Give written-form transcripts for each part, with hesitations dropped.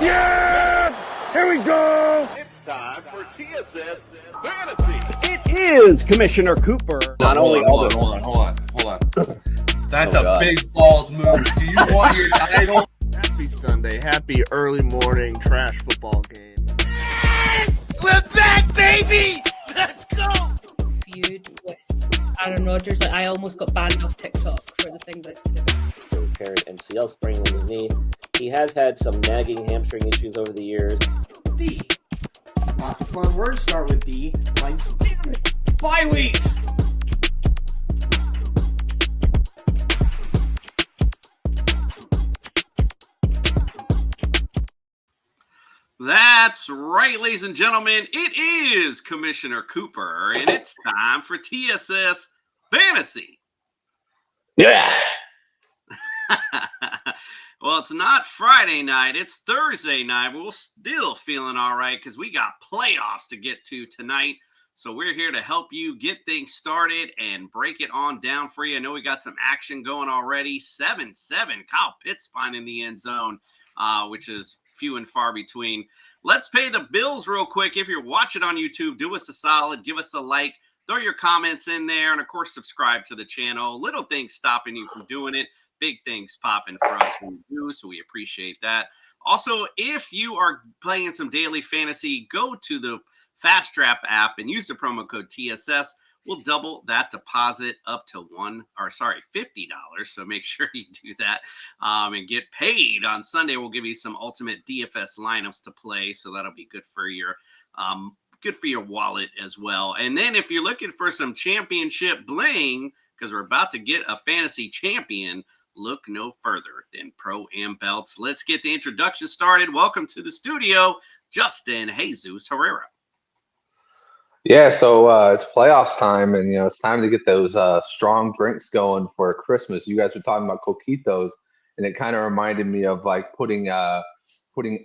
Yeah! Here we go! It's time for TSS Fantasy. It is Commissioner Cooper. Hold on. That's a big balls move. Do you want your title? Happy Sunday. Happy early morning trash football game. Yes! We're back, baby! Let's go! Feud with Aaron Rodgers. I almost got banned off TikTok for the things I said. Repaired MCL sprain in his knee. He has had some nagging hamstring issues over the years. D. Lots of fun words start with D, like bye weeks. That's right, ladies and gentlemen. It is Commissioner Cooper, and it's time for TSS Fantasy. Yeah. Well, it's not Friday night. It's Thursday night. But we're still feeling all right because we got playoffs to get to tonight. So we're here to help you get things started and break it on down for you. I know we got some action going already. 7-7. Kyle Pitts finding the end zone, which is few and far between. Let's pay the bills real quick. If you're watching on YouTube, do us a solid. Give us a like. Throw your comments in there. And, of course, subscribe to the channel. Little things stopping you from doing it. Big things popping for us when we do, so we appreciate that. Also, if you are playing some daily fantasy, go to the Fast Trap app and use the promo code TSS. We'll double that deposit up to $50. So make sure you do that and get paid. On Sunday, we'll give you some ultimate DFS lineups to play, so that'll be good for your wallet as well. And then if you're looking for some championship bling, because we're about to get a fantasy champion, look no further than Pro-Am Belts. Let's get the introduction started. Welcome to the studio, Justin Jesus Herrera. Yeah, so it's playoffs time, and it's time to get those strong drinks going for Christmas. You guys were talking about coquitos, and it kind of reminded me of like putting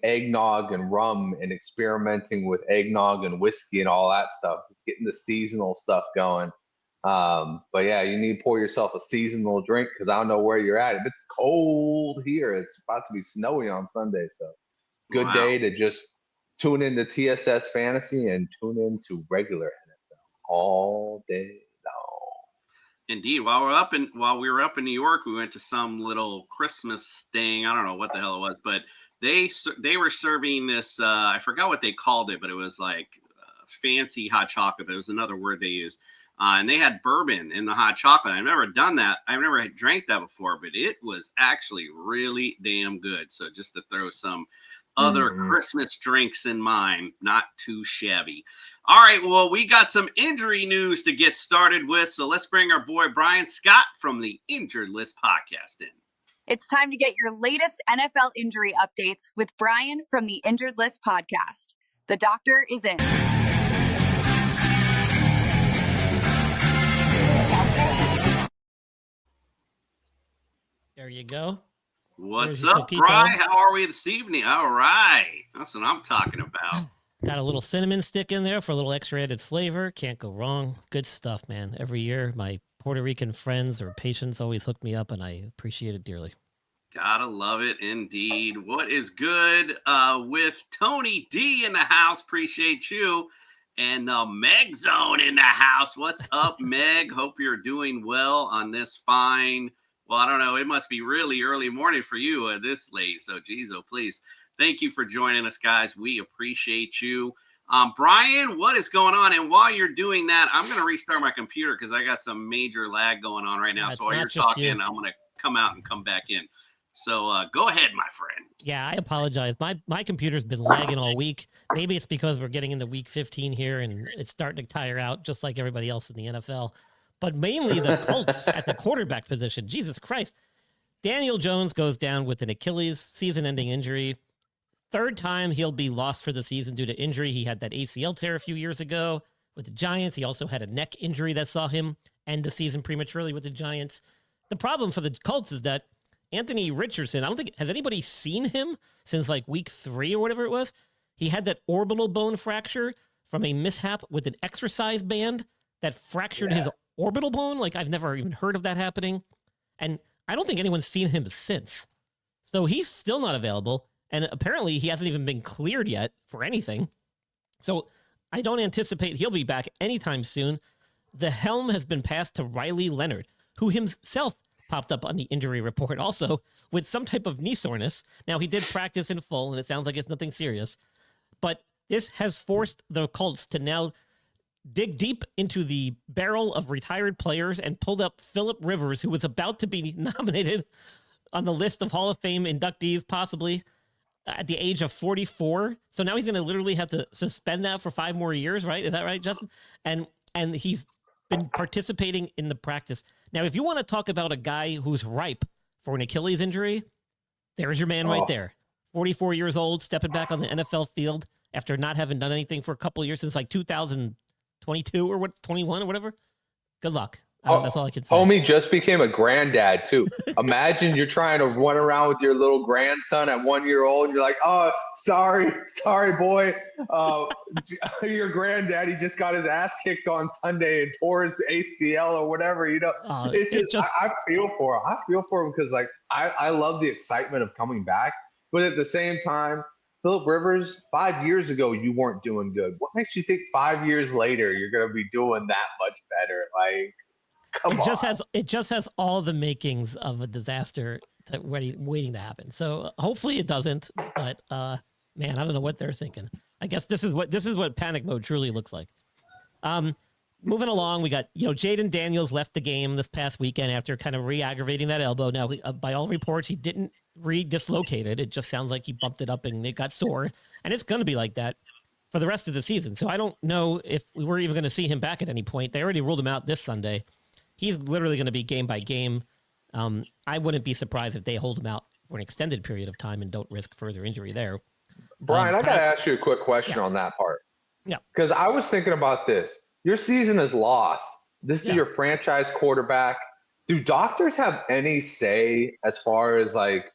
eggnog and rum and experimenting with eggnog and whiskey and all that stuff, getting the seasonal stuff going. But yeah, you need to pour yourself a seasonal drink because I don't know where you're at. If it's cold here, it's about to be snowy on Sunday, so good day to just tune into TSS Fantasy and tune into regular NFL all day long. Indeed. While we were up in New York, we went to some little Christmas thing. I don't know what the hell it was, but they were serving this. I forgot what they called it, but it was like fancy hot chocolate. But it was another word they used, and they had bourbon in the hot chocolate. I've never done that. I've never drank that before, but it was actually really damn good. So just to throw some other Christmas drinks in mind, not too shabby. All right, well, we got some injury news to get started with, so let's bring our boy Brian Scott from the Injured List podcast in. It's time to get your latest NFL injury updates with Brian from the Injured List podcast. The doctor is in. There you go. What's up, Brian? How are we this evening? All right. That's what I'm talking about. Got a little cinnamon stick in there for a little extra added flavor. Can't go wrong. Good stuff, man. Every year, my Puerto Rican friends or patients always hook me up, and I appreciate it dearly. Gotta love it, indeed. What is good with Tony D in the house? Appreciate you. And Meg Zone in the house. What's up, Meg? Hope you're doing well on this fine... Well, I don't know. It must be really early morning for you this late. So, geez, oh, please. Thank you for joining us, guys. We appreciate you. Brian, what is going on? And while you're doing that, I'm going to restart my computer because I got some major lag going on right now. So while you're talking, I'm going to come out and come back in. So go ahead, my friend. Yeah, I apologize. My computer's been lagging all week. Maybe it's because we're getting into week 15 here and it's starting to tire out just like everybody else in the NFL. But mainly the Colts at the quarterback position. Jesus Christ. Daniel Jones goes down with an Achilles season-ending injury. Third time he'll be lost for the season due to injury. He had that ACL tear a few years ago with the Giants. He also had a neck injury that saw him end the season prematurely with the Giants. The problem for the Colts is that Anthony Richardson, I don't think, has anybody seen him since like week 3 or whatever it was? He had that orbital bone fracture from a mishap with an exercise band that fractured his orbital bone. Like, I've never even heard of that happening. And I don't think anyone's seen him since. So he's still not available. And apparently he hasn't even been cleared yet for anything. So I don't anticipate he'll be back anytime soon. The helm has been passed to Riley Leonard, who himself popped up on the injury report also with some type of knee soreness. Now, he did practice in full, and it sounds like it's nothing serious. But this has forced the Colts to now dig deep into the barrel of retired players and pulled up Phillip Rivers, who was about to be nominated on the list of Hall of Fame inductees, possibly at the age of 44. So now he's going to literally have to suspend that for 5 more years, right? Is that right, Justin? And he's been participating in the practice. Now, if you want to talk about a guy who's ripe for an Achilles injury, there's your man right there. 44 years old, stepping back on the NFL field after not having done anything for a couple of years since like 2022 or 21 or whatever. Good luck. That's all I can say. Homie just became a granddad too. Imagine you're trying to run around with your little grandson at 1 year old, and you're like, "Oh, sorry, boy. Your granddaddy just got his ass kicked on Sunday and tore his ACL or whatever." You know, it's just I feel for him. I feel for him because like I love the excitement of coming back, but at the same time, Phillip Rivers, 5 years ago you weren't doing good. What makes you think 5 years later you're going to be doing that much better? Like. It just has all the makings of a disaster waiting to happen. So hopefully it doesn't. But man, I don't know what they're thinking. I guess this is what panic mode truly looks like. Moving along, we got Jaden Daniels left the game this past weekend after kind of re-aggravating that elbow. Now, by all reports, he didn't re-dislocate it. It just sounds like he bumped it up and it got sore, and it's going to be like that for the rest of the season. So I don't know if we were even going to see him back at any point. They already ruled him out this Sunday. He's literally going to be game by game. I wouldn't be surprised if they hold him out for an extended period of time and don't risk further injury there. Brian, I got to ask you a quick question on that part. Yeah. Because I was thinking about this. Your season is lost. This is your franchise quarterback. Do doctors have any say as far as like,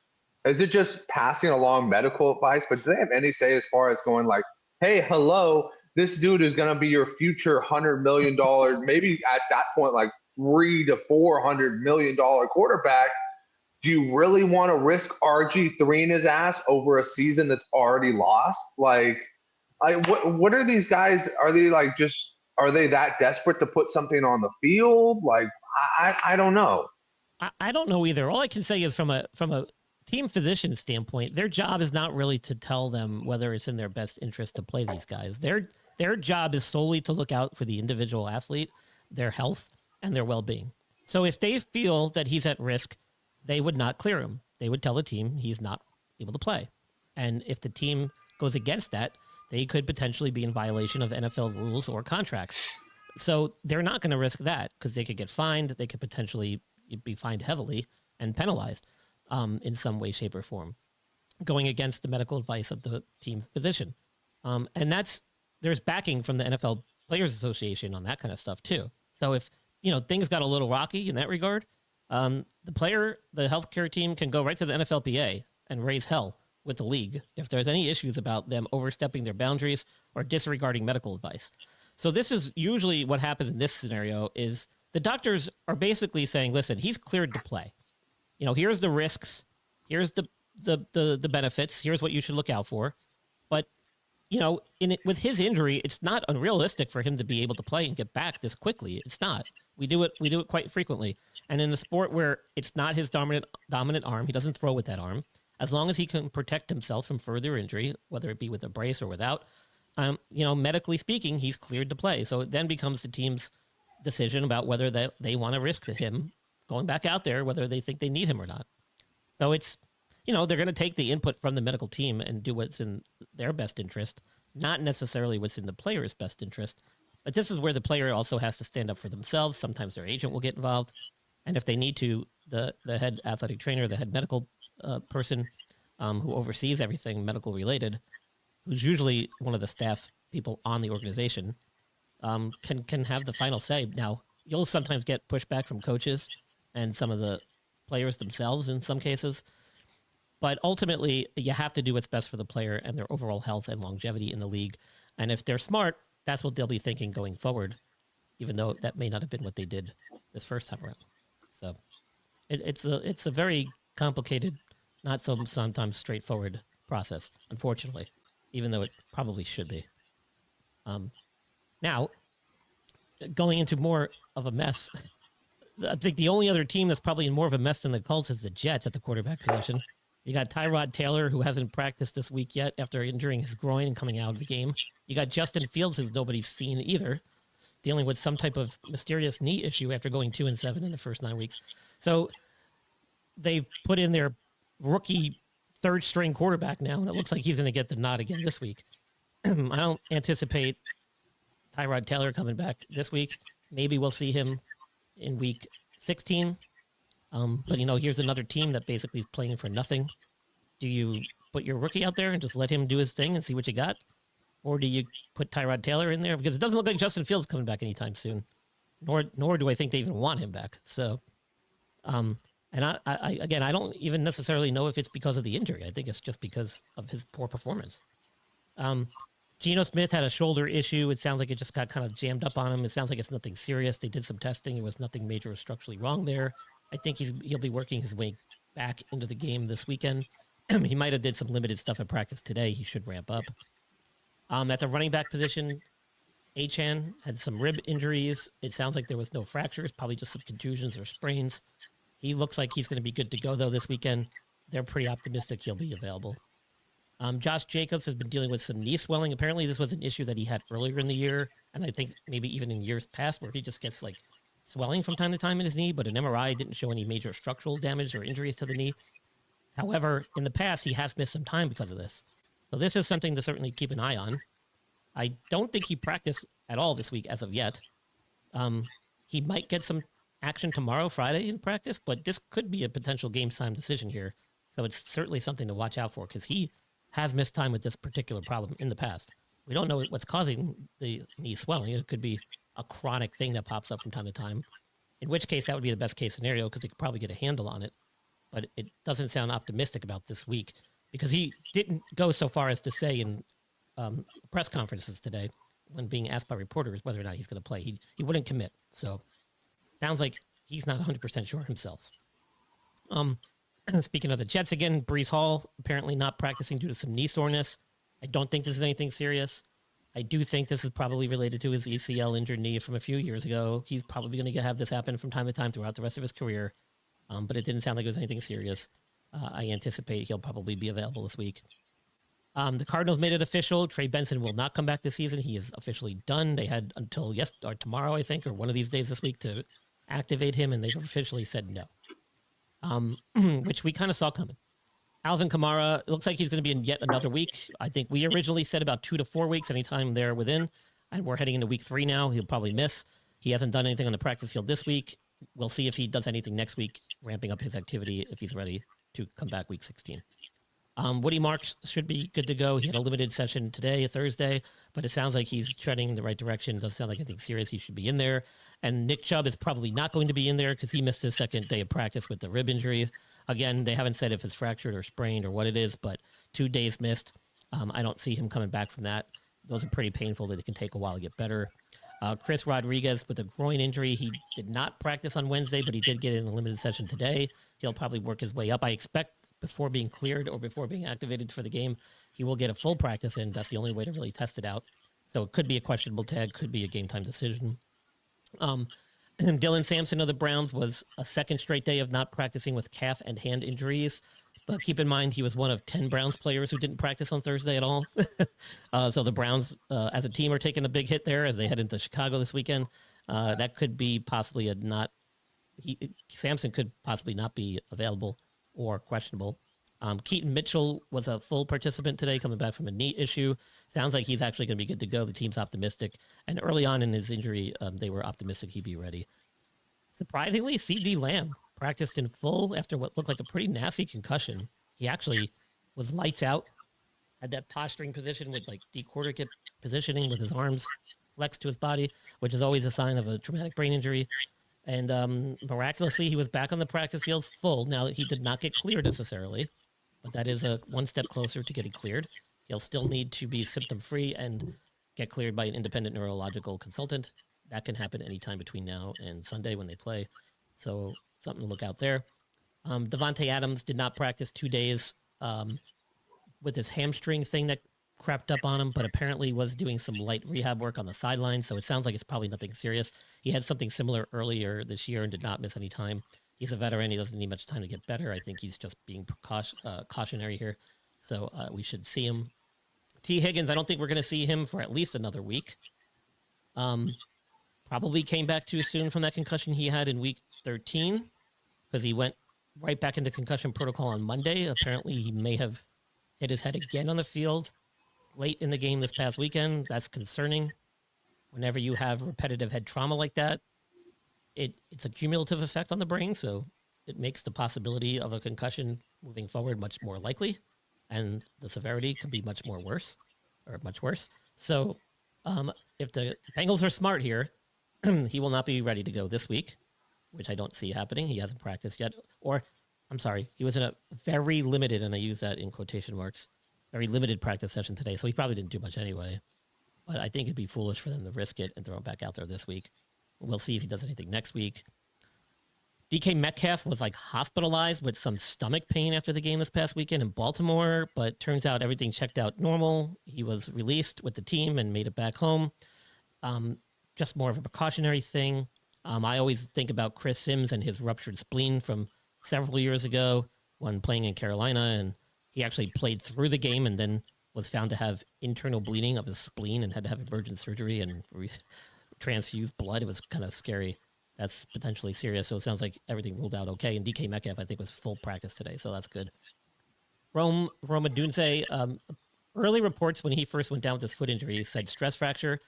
is it just passing along medical advice? But do they have any say as far as going like, hey, hello, this dude is going to be your future $100 million, maybe at that point, like, $300 to $400 million quarterback? Do you really want to risk RG3 in his ass over a season that's already lost? Like, what are these guys? Are they that desperate to put something on the field? Like, I don't know. I don't know either. All I can say is from a team physician standpoint, their job is not really to tell them whether it's in their best interest to play these guys. Their job is solely to look out for the individual athlete, their health, and their well-being. So if they feel that he's at risk, they would not clear him. They would tell the team he's not able to play. And if the team goes against that, they could potentially be in violation of NFL rules or contracts. So they're not going to risk that because they could get fined. They could potentially be fined heavily and penalized in some way, shape, or form, going against the medical advice of the team physician. And there's backing from the NFL Players Association on that kind of stuff too. So if things got a little rocky in that regard, the healthcare team can go right to the NFLPA and raise hell with the league if there's any issues about them overstepping their boundaries or disregarding medical advice. So this is usually what happens in this scenario is the doctors are basically saying, listen, he's cleared to play. Here's the risks. Here's the benefits. Here's what you should look out for. But with his injury, it's not unrealistic for him to be able to play and get back this quickly. It's not. We do it quite frequently. And in a sport where it's not his dominant arm, he doesn't throw with that arm. As long as he can protect himself from further injury, whether it be with a brace or without, medically speaking, he's cleared to play. So it then becomes the team's decision about whether they want to risk him going back out there, whether they think they need him or not. So it's, they're going to take the input from the medical team and do what's in their best interest, not necessarily what's in the player's best interest. But this is where the player also has to stand up for themselves. Sometimes their agent will get involved. And if they need to, the head athletic trainer, the head medical person who oversees everything medical related, who's usually one of the staff people on the organization, can have the final say. Now, you'll sometimes get pushback from coaches and some of the players themselves in some cases. But ultimately, you have to do what's best for the player and their overall health and longevity in the league. And if they're smart, that's what they'll be thinking going forward, even though that may not have been what they did this first time around. So it's a very complicated not so sometimes straightforward process, unfortunately, even though it probably should be. Now, going into more of a mess, I think the only other team that's probably in more of a mess than the Colts is the Jets at the quarterback position. You got Tyrod Taylor, who hasn't practiced this week yet after injuring his groin and coming out of the game. You got Justin Fields, who nobody's seen either, dealing with some type of mysterious knee issue after going 2-7 in the first 9 weeks. So they put in their rookie third-string quarterback now, and it looks like he's going to get the nod again this week. I don't anticipate Tyrod Taylor coming back this week. Maybe we'll see him in week 16. But, here's another team that basically is playing for nothing. Do you put your rookie out there and just let him do his thing and see what you got? Or do you put Tyrod Taylor in there? Because it doesn't look like Justin Fields coming back anytime soon. Nor do I think they even want him back. So, and I don't even necessarily know if it's because of the injury. I think it's just because of his poor performance. Geno Smith had a shoulder issue. It sounds like it just got kind of jammed up on him. It sounds like it's nothing serious. They did some testing. It was nothing major or structurally wrong there. I think he'll be working his way back into the game this weekend. He might have did some limited stuff at practice today. He should ramp up. At the running back position, Achane had some rib injuries. It sounds like there was no fractures, probably just some contusions or sprains. He looks like he's going to be good to go, though, this weekend. They're pretty optimistic he'll be available. Josh Jacobs has been dealing with some knee swelling. Apparently, this was an issue that he had earlier in the year, and I think maybe even in years past, where he just gets like swelling from time to time in his knee, but an MRI didn't show any major structural damage or injuries to the knee. However, in the past, he has missed some time because of this. So this is something to certainly keep an eye on. I don't think he practiced at all this week as of yet. He might get some action tomorrow, Friday, in practice, but this could be a potential game time decision here. So it's certainly something to watch out for because he has missed time with this particular problem in the past. We don't know what's causing the knee swelling. It could be a chronic thing that pops up from time to time, in which case that would be the best case scenario because they could probably get a handle on it. But it doesn't sound optimistic about this week because he didn't go so far as to say in press conferences today when being asked by reporters whether or not he's going to play. He wouldn't commit. So sounds like he's not 100% sure himself. Speaking of the Jets again, Breece Hall apparently not practicing due to some knee soreness. I don't think this is anything serious. I do think this is probably related to his ACL injured knee from a few years ago. He's probably going to have this happen from time to time throughout the rest of his career, but it didn't sound like it was anything serious. I anticipate he'll probably be available this week. The Cardinals made it official. Trey Benson will not come back this season. He is officially done. They had until or tomorrow, I think, or one of these days this week to activate him, and they've officially said no. Which we kind of saw coming. Alvin Kamara, it looks like he's going to be in yet another week. I think we originally said about 2 to 4 weeks, anytime they're within. And we're heading into week 3 now. He'll probably miss. He hasn't done anything on the practice field this week. We'll see if he does anything next week, ramping up his activity if he's ready to come back week 16. Woody Marks should be good to go. He had a limited session today, Thursday, but it sounds like he's treading in the right direction. It doesn't sound like anything serious. He should be in there. And Nick Chubb is probably not going to be in there because he missed his second day of practice with the rib injury. Again, they haven't said if it's fractured or sprained or what it is, but 2 days missed. I don't see him coming back from that. Those are pretty painful that it can take a while to get better. Chris Rodriguez with a groin injury. He did not practice on Wednesday, but he did get in a limited session today. He'll probably work his way up. I expect before being cleared or before being activated for the game, he will get a full practice in. That's the only way to really test it out. So it could be a questionable tag, could be a game time decision. Dylan Sampson of the Browns was a second straight day of not practicing with calf and hand injuries. But keep in mind, he was one of 10 Browns players who didn't practice on Thursday at all. So the Browns, as a team, are taking a big hit there as they head into Chicago this weekend. That could be possibly Sampson could possibly not be available or questionable. Keaton Mitchell was a full participant today, coming back from a knee issue. Sounds like he's actually going to be good to go. The team's optimistic. And early on in his injury, they were optimistic he'd be ready. Surprisingly, C.D. Lamb practiced in full after what looked like a pretty nasty concussion. He actually was lights out, had that posturing position with like decorticate positioning with his arms flexed to his body, which is always a sign of a traumatic brain injury. And miraculously, he was back on the practice field full. Now, he did not get cleared necessarily, but that is one step closer to getting cleared. He'll still need to be symptom-free and get cleared by an independent neurological consultant. That can happen anytime between now and Sunday when they play. So something to look out there. Devontae Adams did not practice 2 days with his hamstring thing that crept up on him, but apparently was doing some light rehab work on the sideline. So it sounds like it's probably nothing serious. He had something similar earlier this year and did not miss any time. He's a veteran. He doesn't need much time to get better. I think he's just being cautionary here. So we should see him. T. Higgins, I don't think we're going to see him for at least another week. Probably came back too soon from that concussion he had in week 13 because he went right back into concussion protocol on Monday. Apparently, he may have hit his head again on the field late in the game this past weekend. That's concerning. Whenever you have repetitive head trauma like that, it's a cumulative effect on the brain, so it makes the possibility of a concussion moving forward much more likely, and the severity could be much worse. So if the Bengals are smart here, he will not be ready to go this week, which I don't see happening. He hasn't practiced yet. Or, I'm sorry, he was in a very limited, and I use that in quotation marks, very limited practice session today, so he probably didn't do much anyway. But I think it'd be foolish for them to risk it and throw him back out there this week. We'll see if he does anything next week. DK Metcalf was hospitalized with some stomach pain after the game this past weekend in Baltimore, but turns out everything checked out normal. He was released with the team and made it back home. Just more of a precautionary thing. I always think about Chris Sims and his ruptured spleen from several years ago when playing in Carolina, and he actually played through the game and then was found to have internal bleeding of his spleen and had to have emergent surgery and transfused blood. It was kind of scary. That's potentially serious. So it sounds like everything ruled out okay. And DK Metcalf, I think, was full practice today, so that's good. Roma Dunze, early reports when he first went down with his foot injury said stress fracture.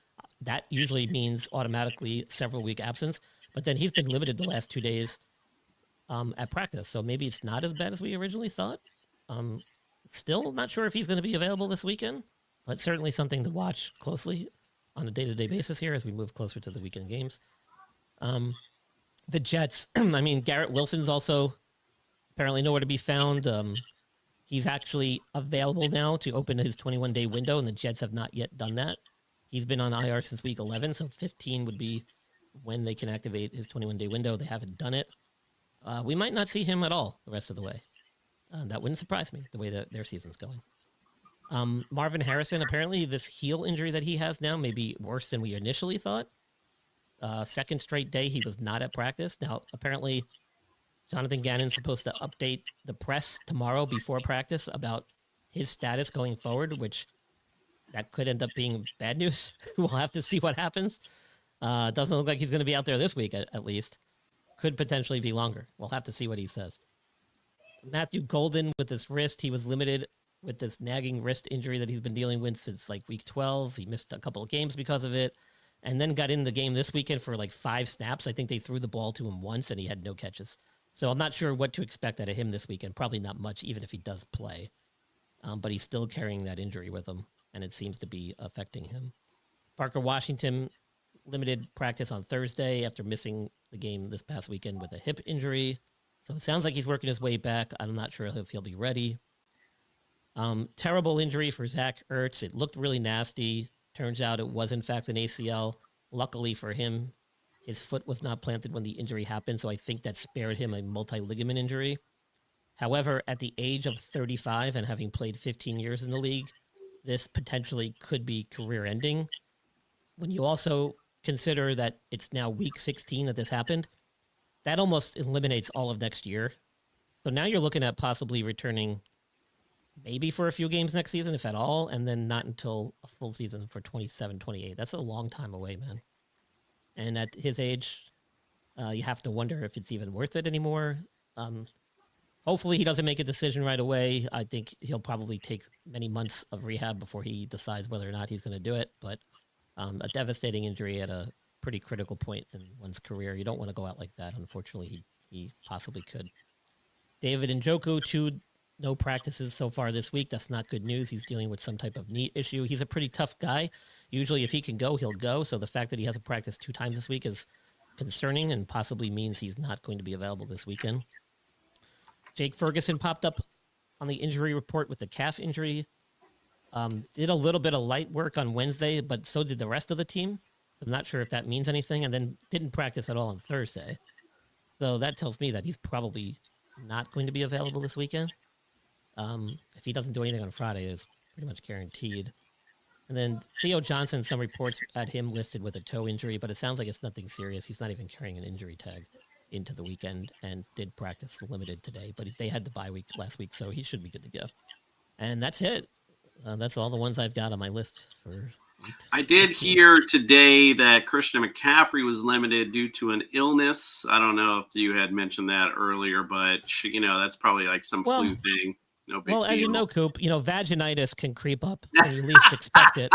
That usually means automatically several week absence, but then he's been limited the last 2 days at practice. So maybe it's not as bad as we originally thought. Still not sure if he's going to be available this weekend, but certainly something to watch closely on a day-to-day basis here as we move closer to the weekend games. The Jets, I mean, Garrett Wilson's also apparently nowhere to be found. He's actually available now to open his 21-day window, and the Jets have not yet done that. He's been on IR since week 11, so 15 would be when they can activate his 21-day window. They haven't done it. We might not see him at all the rest of the way. That wouldn't surprise me, the way that their season's going. Marvin Harrison, apparently this heel injury that he has now may be worse than we initially thought. Second straight day he was not at practice. Now, apparently, Jonathan Gannon's supposed to update the press tomorrow before practice about his status going forward, which that could end up being bad news. We'll have to see what happens. Doesn't look like he's going to be out there this week, at least. Could potentially be longer. We'll have to see what he says. Matthew Golden with this wrist, he was limited with this nagging wrist injury that he's been dealing with since week 12. He missed a couple of games because of it, and then got in the game this weekend for 5 snaps. I think they threw the ball to him once, and he had no catches. So I'm not sure what to expect out of him this weekend. Probably not much, even if he does play. But he's still carrying that injury with him, and it seems to be affecting him. Parker Washington, limited practice on Thursday after missing the game this past weekend with a hip injury. So it sounds like he's working his way back. I'm not sure if he'll be ready. Terrible injury for Zach Ertz. It looked really nasty. Turns out it was, in fact, an ACL. Luckily for him, his foot was not planted when the injury happened, so I think that spared him a multi-ligament injury. However, at the age of 35 and having played 15 years in the league, this potentially could be career-ending. When you also consider that it's now week 16 that this happened, that almost eliminates all of next year. So now you're looking at possibly returning maybe for a few games next season, if at all, and then not until a full season for 27, 28. That's a long time away, man. And at his age, you have to wonder if it's even worth it anymore. Hopefully he doesn't make a decision right away. I think he'll probably take many months of rehab before he decides whether or not he's going to do it. But a devastating injury at a pretty critical point in one's career. You don't want to go out like that. Unfortunately, he possibly could. David Njoku, no practices so far this week. That's not good news. He's dealing with some type of knee issue. He's a pretty tough guy. Usually if he can go, he'll go. So the fact that he hasn't practiced 2 times this week is concerning and possibly means he's not going to be available this weekend. Jake Ferguson popped up on the injury report with the calf injury. Did a little bit of light work on Wednesday, but so did the rest of the team. I'm not sure if that means anything, and then didn't practice at all on Thursday. So that tells me that he's probably not going to be available this weekend. If he doesn't do anything on Friday, it's pretty much guaranteed. And then Theo Johnson, some reports had him listed with a toe injury, but it sounds like it's nothing serious. He's not even carrying an injury tag into the weekend and did practice limited today, but they had the bye week last week, so he should be good to go. And that's it. That's all the ones I've got on my list for weeks. I did hear today that Christian McCaffrey was limited due to an illness. I don't know if you had mentioned that earlier, but that's probably like some flu thing. No big deal. As you know, Coop, vaginitis can creep up when you least expect it.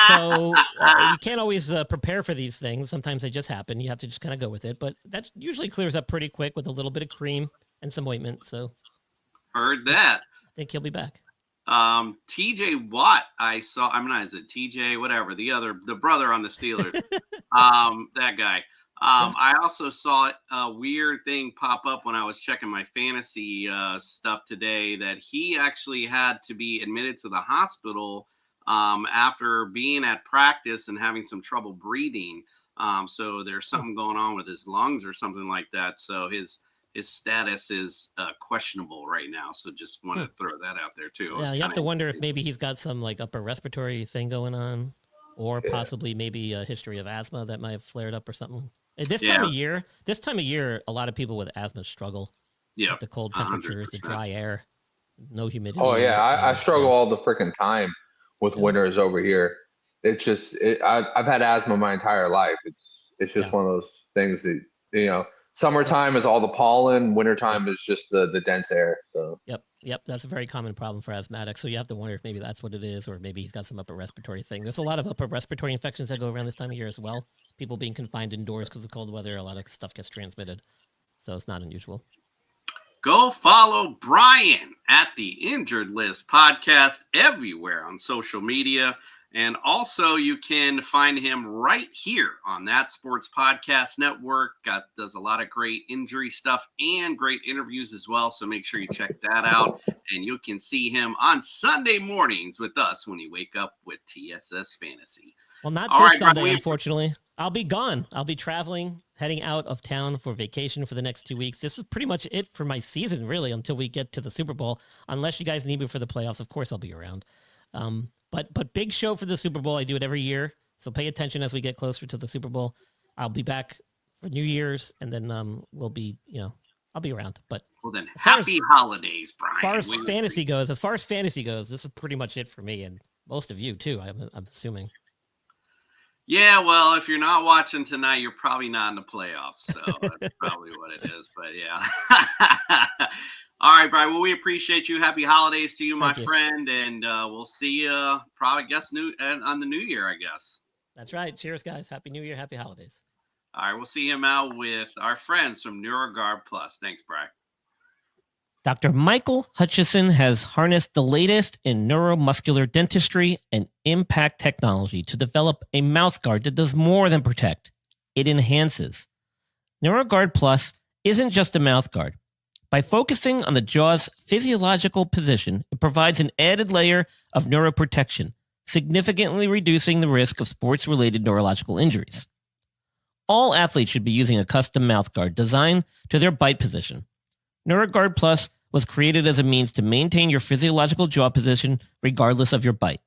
So you can't always prepare for these things. Sometimes they just happen. You have to just kind of go with it. But that usually clears up pretty quick with a little bit of cream and some ointment. So heard that. I think he'll be back. TJ Watt, I saw. Is it TJ? Whatever. The brother on the Steelers. That guy. I also saw a weird thing pop up when I was checking my fantasy stuff today that he actually had to be admitted to the hospital after being at practice and having some trouble breathing. So there's something going on with his lungs or something like that. So his status is questionable right now. So just want to throw that out there too. Yeah, you have to wonder if maybe he's got some like upper respiratory thing going on, or possibly maybe a history of asthma that might have flared up or something. This time of year, a lot of people with asthma struggle. Yeah, with the cold temperatures, 100%. The dry air, no humidity. Oh yeah, I struggle all the freaking time with winters over here. It's just I've had asthma my entire life. It's just one of those things that summertime is all the pollen, wintertime is just the dense air. So Yep, that's a very common problem for asthmatics. So you have to wonder if maybe that's what it is, or maybe he's got some upper respiratory thing. There's a lot of upper respiratory infections that go around this time of year as well. People being confined indoors because of cold weather, a lot of stuff gets transmitted. So it's not unusual. Go follow Brian at the Injured List podcast everywhere on social media. And also you can find him right here on That Sports Podcast Network. Does a lot of great injury stuff and great interviews as well. So make sure you check that out. And you can see him on Sunday mornings with us when you wake up with TSS Fantasy. Well, not this Sunday, unfortunately. I'll be gone. I'll be traveling, heading out of town for vacation for the next 2 weeks. This is pretty much it for my season, really, until we get to the Super Bowl. Unless you guys need me for the playoffs, of course I'll be around. But big show for the Super Bowl. I do it every year, so pay attention as we get closer to the Super Bowl. I'll be back for New Year's, and then we'll be, I'll be around. But then happy holidays, Brian. As far as fantasy goes, this is pretty much it for me, and most of you too. I'm assuming. Yeah, well, if you're not watching tonight, you're probably not in the playoffs. So that's probably what it is. But yeah. All right, Brian. Well, we appreciate you. Happy holidays to you, my friend. And we'll see you probably, on the new year, I guess. That's right. Cheers, guys. Happy New Year. Happy holidays. All right. We'll see him out with our friends from NeuroGuard Plus. Thanks, Brian. Dr. Michael Hutchison has harnessed the latest in neuromuscular dentistry and impact technology to develop a mouthguard that does more than protect. It enhances. NeuroGuard Plus isn't just a mouthguard. By focusing on the jaw's physiological position, it provides an added layer of neuroprotection, significantly reducing the risk of sports-related neurological injuries. All athletes should be using a custom mouthguard designed to their bite position. NeuroGuard Plus was created as a means to maintain your physiological jaw position regardless of your bite.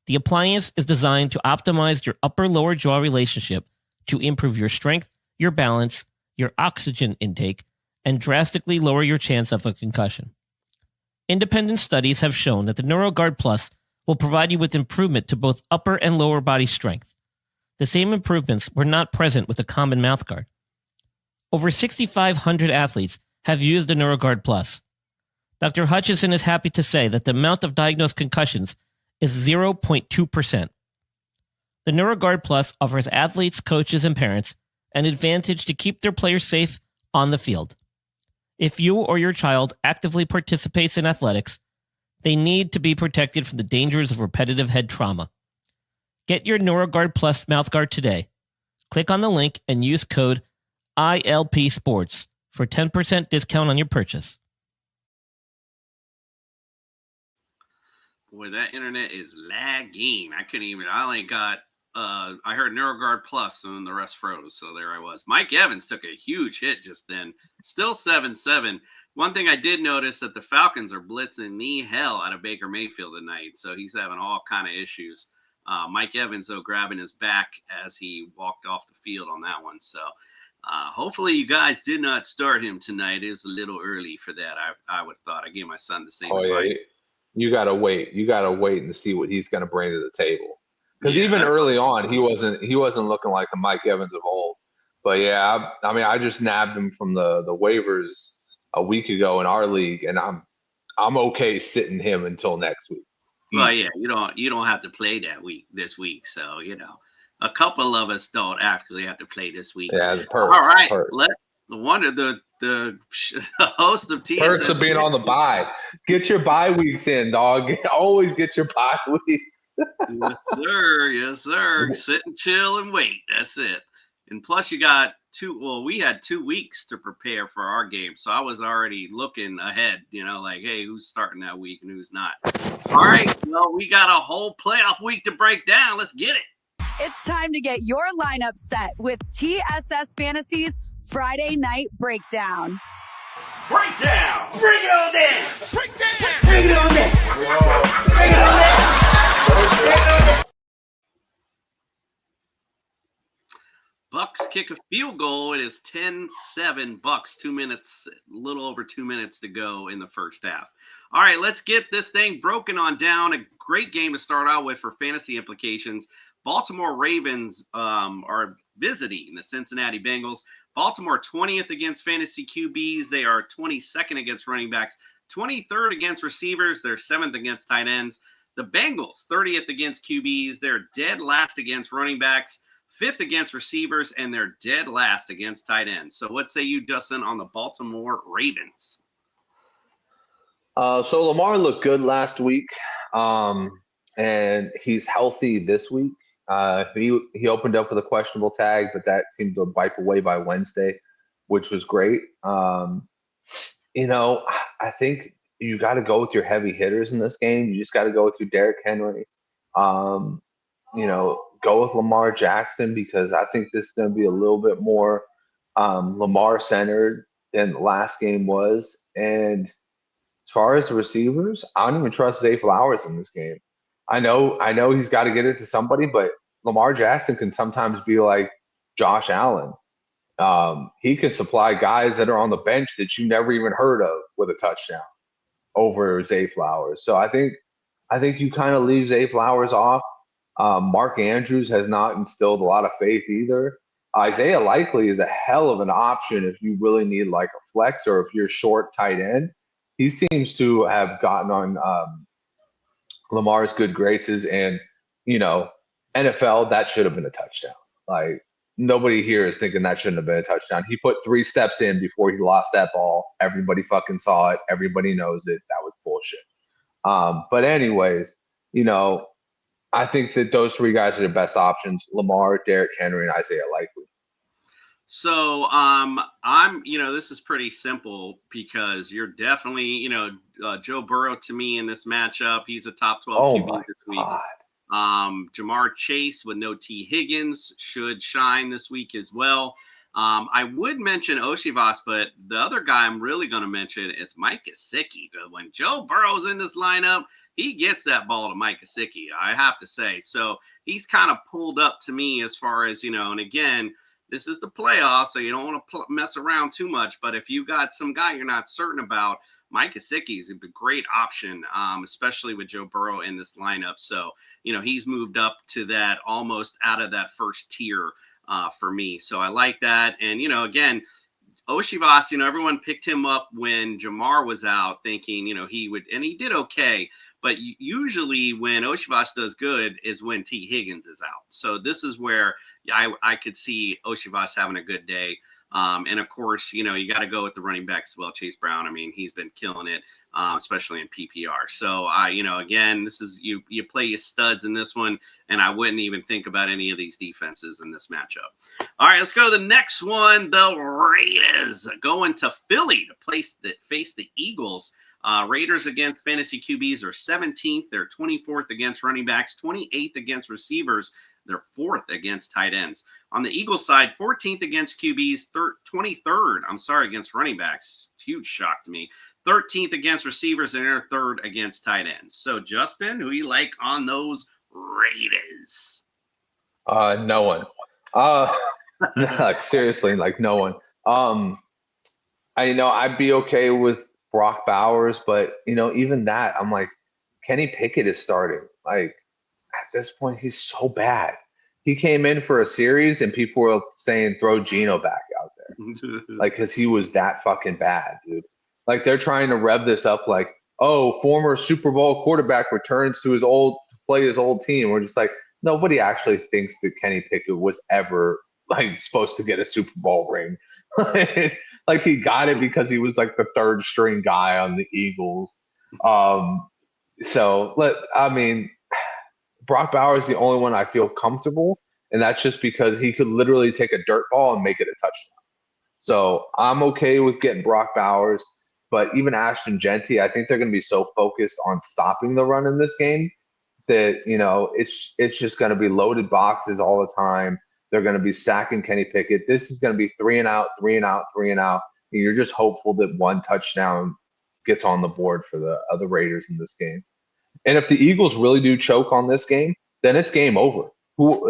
The appliance is designed to optimize your upper-lower jaw relationship to improve your strength, your balance, your oxygen intake, and drastically lower your chance of a concussion. Independent studies have shown that the NeuroGuard Plus will provide you with improvement to both upper and lower body strength. The same improvements were not present with a common mouthguard. Over 6,500 athletes have used the NeuroGuard Plus. Dr. Hutchison is happy to say that the amount of diagnosed concussions is 0.2%. The NeuroGuard Plus offers athletes, coaches, and parents an advantage to keep their players safe on the field. If you or your child actively participates in athletics, they need to be protected from the dangers of repetitive head trauma. Get your NeuroGuard Plus mouthguard today. Click on the link and use code ILPSports for 10% discount on your purchase. Boy, that internet is lagging. I only got, I heard NeuroGuard Plus and then the rest froze. So there I was. Mike Evans took a huge hit just then. Still 7-7. One thing I did notice that the Falcons are blitzing the hell out of Baker Mayfield tonight, so he's having all kind of issues. Mike Evans, though, grabbing his back as he walked off the field on that one. So hopefully you guys did not start him tonight. It was a little early for that. I would have thought. I gave my son the same advice. Yeah. You got to wait. You got to wait and see what he's going to bring to the table. Because even early on, he wasn't looking like the Mike Evans of old. But, yeah, I mean, I just nabbed him from the waivers a week ago in our league, and I'm okay sitting him until next week. Well, yeah, you don't have to play this week, so a couple of us don't actually have to play this week. Yeah, all right. The host of TSS. Perks of being on the bye. Get your bye weeks in, dog. Always get your bye weeks. Yes, sir. Yes, sir. Sit and chill and wait. That's it. And plus, you got we had 2 weeks to prepare for our game. So I was already looking ahead, like, hey, who's starting that week and who's not. All right. Well, we got a whole playoff week to break down. Let's get it. It's time to get your lineup set with TSS Fantasy's Friday Night Breakdown. Breakdown. Bring it on down. Breakdown. Bring it on down. Bring it on down. Bucks kick a field goal. It is 10-7 Bucks. 2 minutes, a little over 2 minutes to go in the first half. All right, let's get this thing broken on down. A great game to start out with for fantasy implications. Baltimore Ravens are visiting the Cincinnati Bengals. Baltimore 20th against fantasy QBs. They are 22nd against running backs, 23rd against receivers. They're 7th against tight ends. The Bengals 30th against QBs. They're dead last against running backs, 5th against receivers, and they're dead last against tight ends. So what say you, Justin, on the Baltimore Ravens? So Lamar looked good last week, and he's healthy this week. He opened up with a questionable tag, but that seemed to wipe away by Wednesday, which was great. I think you got to go with your heavy hitters in this game. You just got to go with your Derrick Henry. Go with Lamar Jackson, because I think this is going to be a little bit more Lamar centered than the last game was. And as far as the receivers, I don't even trust Zay Flowers in this game. I know he's got to get it to somebody, but Lamar Jackson can sometimes be like Josh Allen. He can supply guys that are on the bench that you never even heard of with a touchdown over Zay Flowers. So I think you kind of leave Zay Flowers off. Mark Andrews has not instilled a lot of faith either. Isaiah Likely is a hell of an option if you really need like a flex or if you're short tight end. He seems to have gotten on Lamar's good graces, and NFL, that should have been a touchdown. Like, nobody here is thinking that shouldn't have been a touchdown. He put 3 steps in before he lost that ball. Everybody fucking saw it. Everybody knows it. That was bullshit. But anyways, I think that those 3 guys are the best options: Lamar, Derrick Henry, and Isaiah Likely. So this is pretty simple, because you're definitely, Joe Burrow to me in this matchup. He's a top 12 QB this week. Jamar Chase with no T. Higgins should shine this week as well. I would mention Oshivas, but the other guy I'm really going to mention is Mike Gesicki. When Joe Burrow's in this lineup, he gets that ball to Mike Gesicki, I have to say. So he's kind of pulled up to me as far as, and again, this is the playoffs, so you don't want to mess around too much. But if you got some guy you're not certain about, Mike Gesicki is a great option, especially with Joe Burrow in this lineup. So, he's moved up to that, almost out of that first tier for me. So I like that. And, again, Oshivas, everyone picked him up when Jamar was out, thinking, he would, and he did okay. But usually when Oshivas does good is when T. Higgins is out. So this is where I could see Oshivas having a good day. And of course, you got to go with the running back as well, Chase Brown. I mean, he's been killing it, especially in PPR. So, again, this is you play your studs in this one, and I wouldn't even think about any of these defenses in this matchup. All right, let's go to the next one. The Raiders going to Philly to face the Eagles. Raiders against fantasy QBs are 17th. They're 24th against running backs, 28th against receivers. They're 4th against tight ends. On the Eagles side, 14th against QBs, 23rd, against running backs. Huge shock to me. 13th against receivers, and they're 3rd against tight ends. So, Justin, who you like on those Raiders? No one. Like, seriously, like no one. I'd be okay with Brock Bowers, but even that, I'm like, Kenny Pickett is starting. Like, at this point, he's so bad. He came in for a series, and people were saying throw Geno back out there, like, because he was that fucking bad, dude. Like, they're trying to rev this up, like, oh, former Super Bowl quarterback returns to play his old team. We're just like, nobody actually thinks that Kenny Pickett was ever like supposed to get a Super Bowl ring. Like, he got it because he was like the 3rd string guy on the Eagles. Brock Bowers is the only one I feel comfortable, and that's just because he could literally take a dirt ball and make it a touchdown. So I'm okay with getting Brock Bowers, but even Ashton Genty, I think they're going to be so focused on stopping the run in this game that, it's just going to be loaded boxes all the time. They're going to be sacking Kenny Pickett. This is going to be 3 and out, 3 and out, 3 and out. And you're just hopeful that one touchdown gets on the board for the other Raiders in this game. And if the Eagles really do choke on this game, then it's game over.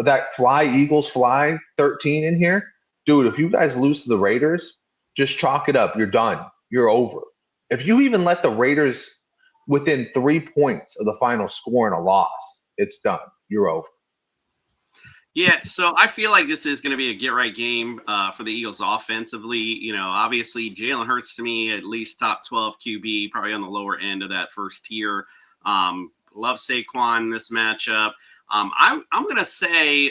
That Eagles fly 13 in here, dude, if you guys lose to the Raiders, just chalk it up. You're done. You're over. If you even let the Raiders within 3 points of the final score in a loss, it's done. You're over. Yeah, so I feel like this is going to be a get-right game for the Eagles offensively. Obviously, Jalen Hurts, to me, at least top 12 QB, probably on the lower end of that first tier. Love Saquon in this matchup. I'm going to say,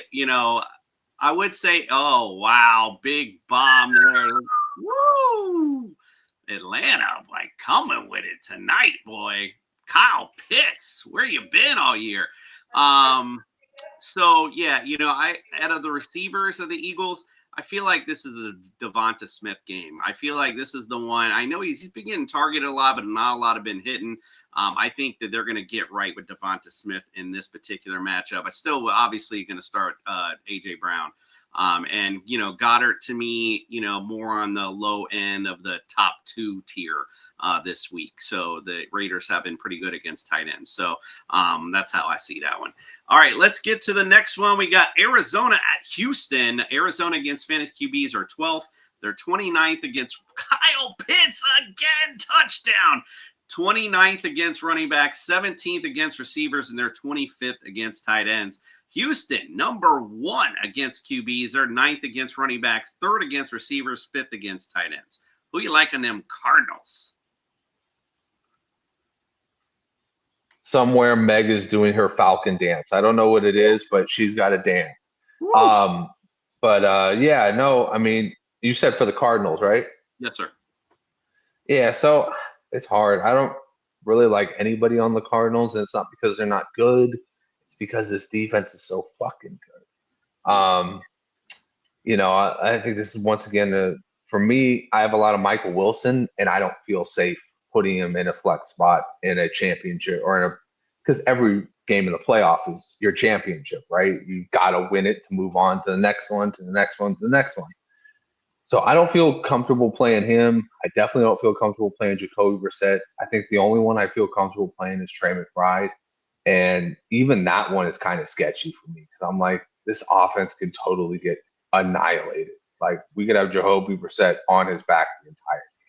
I would say, oh, wow, big bomb there. Woo! Atlanta, like, coming with it tonight, boy. Kyle Pitts, where you been all year? So, yeah, out of the receivers of the Eagles, I feel like this is a Devonta Smith game. I feel like this is the one. I know he's been getting targeted a lot, but not a lot have been hitting. I think that they're going to get right with Devonta Smith in this particular matchup. I still obviously going to start A.J. Brown. And Goddard, to me, more on the low end of the top 2 tier this week. So the Raiders have been pretty good against tight ends. So that's how I see that one. All right, let's get to the next one. We got Arizona at Houston. Arizona against fantasy QBs are 12th. They're 29th against Kyle Pitts again, touchdown. 29th against running backs, 17th against receivers, and they're 25th against tight ends. Houston, number 1 against QBs. They're 9th against running backs, 3rd against receivers, 5th against tight ends. Who you like on them Cardinals? Somewhere Meg is doing her Falcon dance. I don't know what it is, but she's got a dance. You said for the Cardinals, right? Yes, sir. Yeah, so it's hard. I don't really like anybody on the Cardinals, and it's not because they're not good. It's because this defense is so fucking good. I think this is once again, for me, I have a lot of Michael Wilson, and I don't feel safe putting him in a flex spot in a championship because every game in the playoff is your championship, right? You got to win it to move on to the next one, to the next one, to the next one. So I don't feel comfortable playing him. I definitely don't feel comfortable playing Jacoby Brissett. I think the only one I feel comfortable playing is Trey McBride. And even that one is kind of sketchy for me because I'm like, this offense could totally get annihilated. Like, we could have Jacoby Brissett on his back the entire game.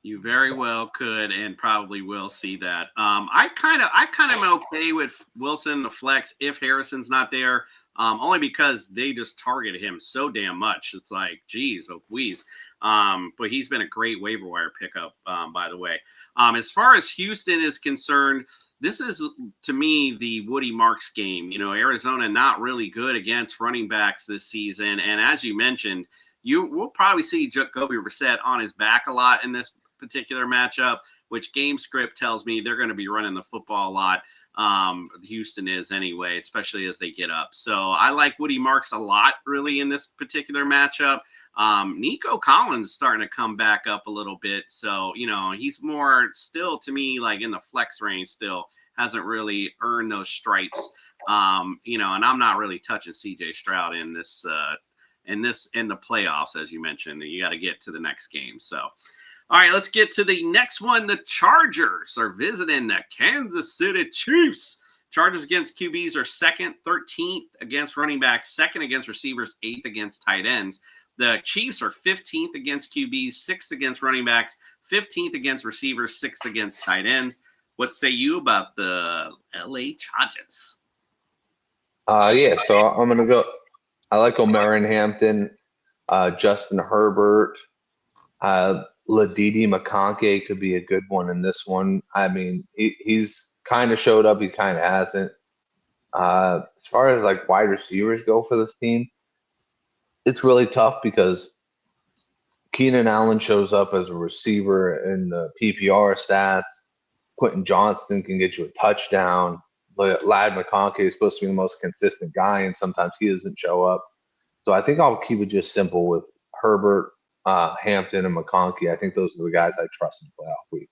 You very well could and probably will see that. I kind of am okay with Wilson the flex if Harrison's not there. Only because they just targeted him so damn much. It's like, geez, oh please. But he's been a great waiver wire pickup, by the way. As far as Houston is concerned, this is, to me, the Woody Marks game. Arizona not really good against running backs this season. And as you mentioned, we'll probably see Jacoby Brissett on his back a lot in this particular matchup, which game script tells me they're going to be running the football a lot. Houston is anyway, especially as they get up. So I like Woody Marks a lot, really, in this particular matchup. Nico Collins starting to come back up a little bit. So, he's more still, to me, like in the flex range still hasn't really earned those stripes. You know, and I'm not really touching CJ Stroud in this in the playoffs, as you mentioned. You got to get to the next game. So, all right, let's get to the next one. The Chargers are visiting the Kansas City Chiefs. Chargers against QBs are 2nd, 13th against running backs, 2nd against receivers, 8th against tight ends. The Chiefs are 15th against QBs, 6th against running backs, 15th against receivers, 6th against tight ends. What say you about the LA Chargers? Yeah, so I'm gonna go. I like Omer and Hampton, Justin Herbert, Ladidi McConkey could be a good one in this one. I mean, he's kind of showed up, he kind of hasn't. As far as like wide receivers go for this team, it's really tough because Keenan Allen shows up as a receiver in the PPR stats. Quentin Johnston can get you a touchdown. Lad McConkey is supposed to be the most consistent guy, and sometimes he doesn't show up. So I think I'll keep it just simple with Herbert, Hampton, and McConkey. I think those are the guys I trust in playoff week.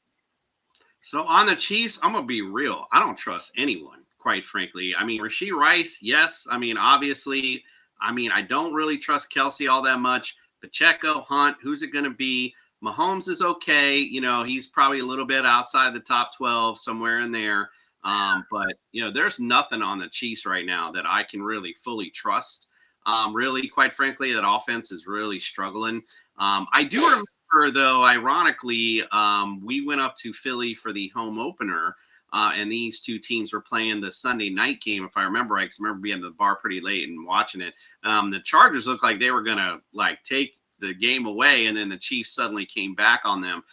So on the Chiefs, I'm going to be real. I don't trust anyone, quite frankly. I mean, Rashee Rice, yes. I mean, obviously, I don't really trust Kelsey all that much. Pacheco, Hunt, who's it going to be? Mahomes is okay. You know, he's probably a little bit outside the top 12, somewhere in there. But, you know, there's nothing on the Chiefs right now that I can really fully trust. Really, quite frankly, that offense is really struggling. I do remember, though, ironically, we went up to Philly for the home opener, and these two teams were playing the Sunday night game, if I remember right, because I remember being at the bar pretty late and watching it. The Chargers looked like they were going to, like, take the game away, and then the Chiefs suddenly came back on them.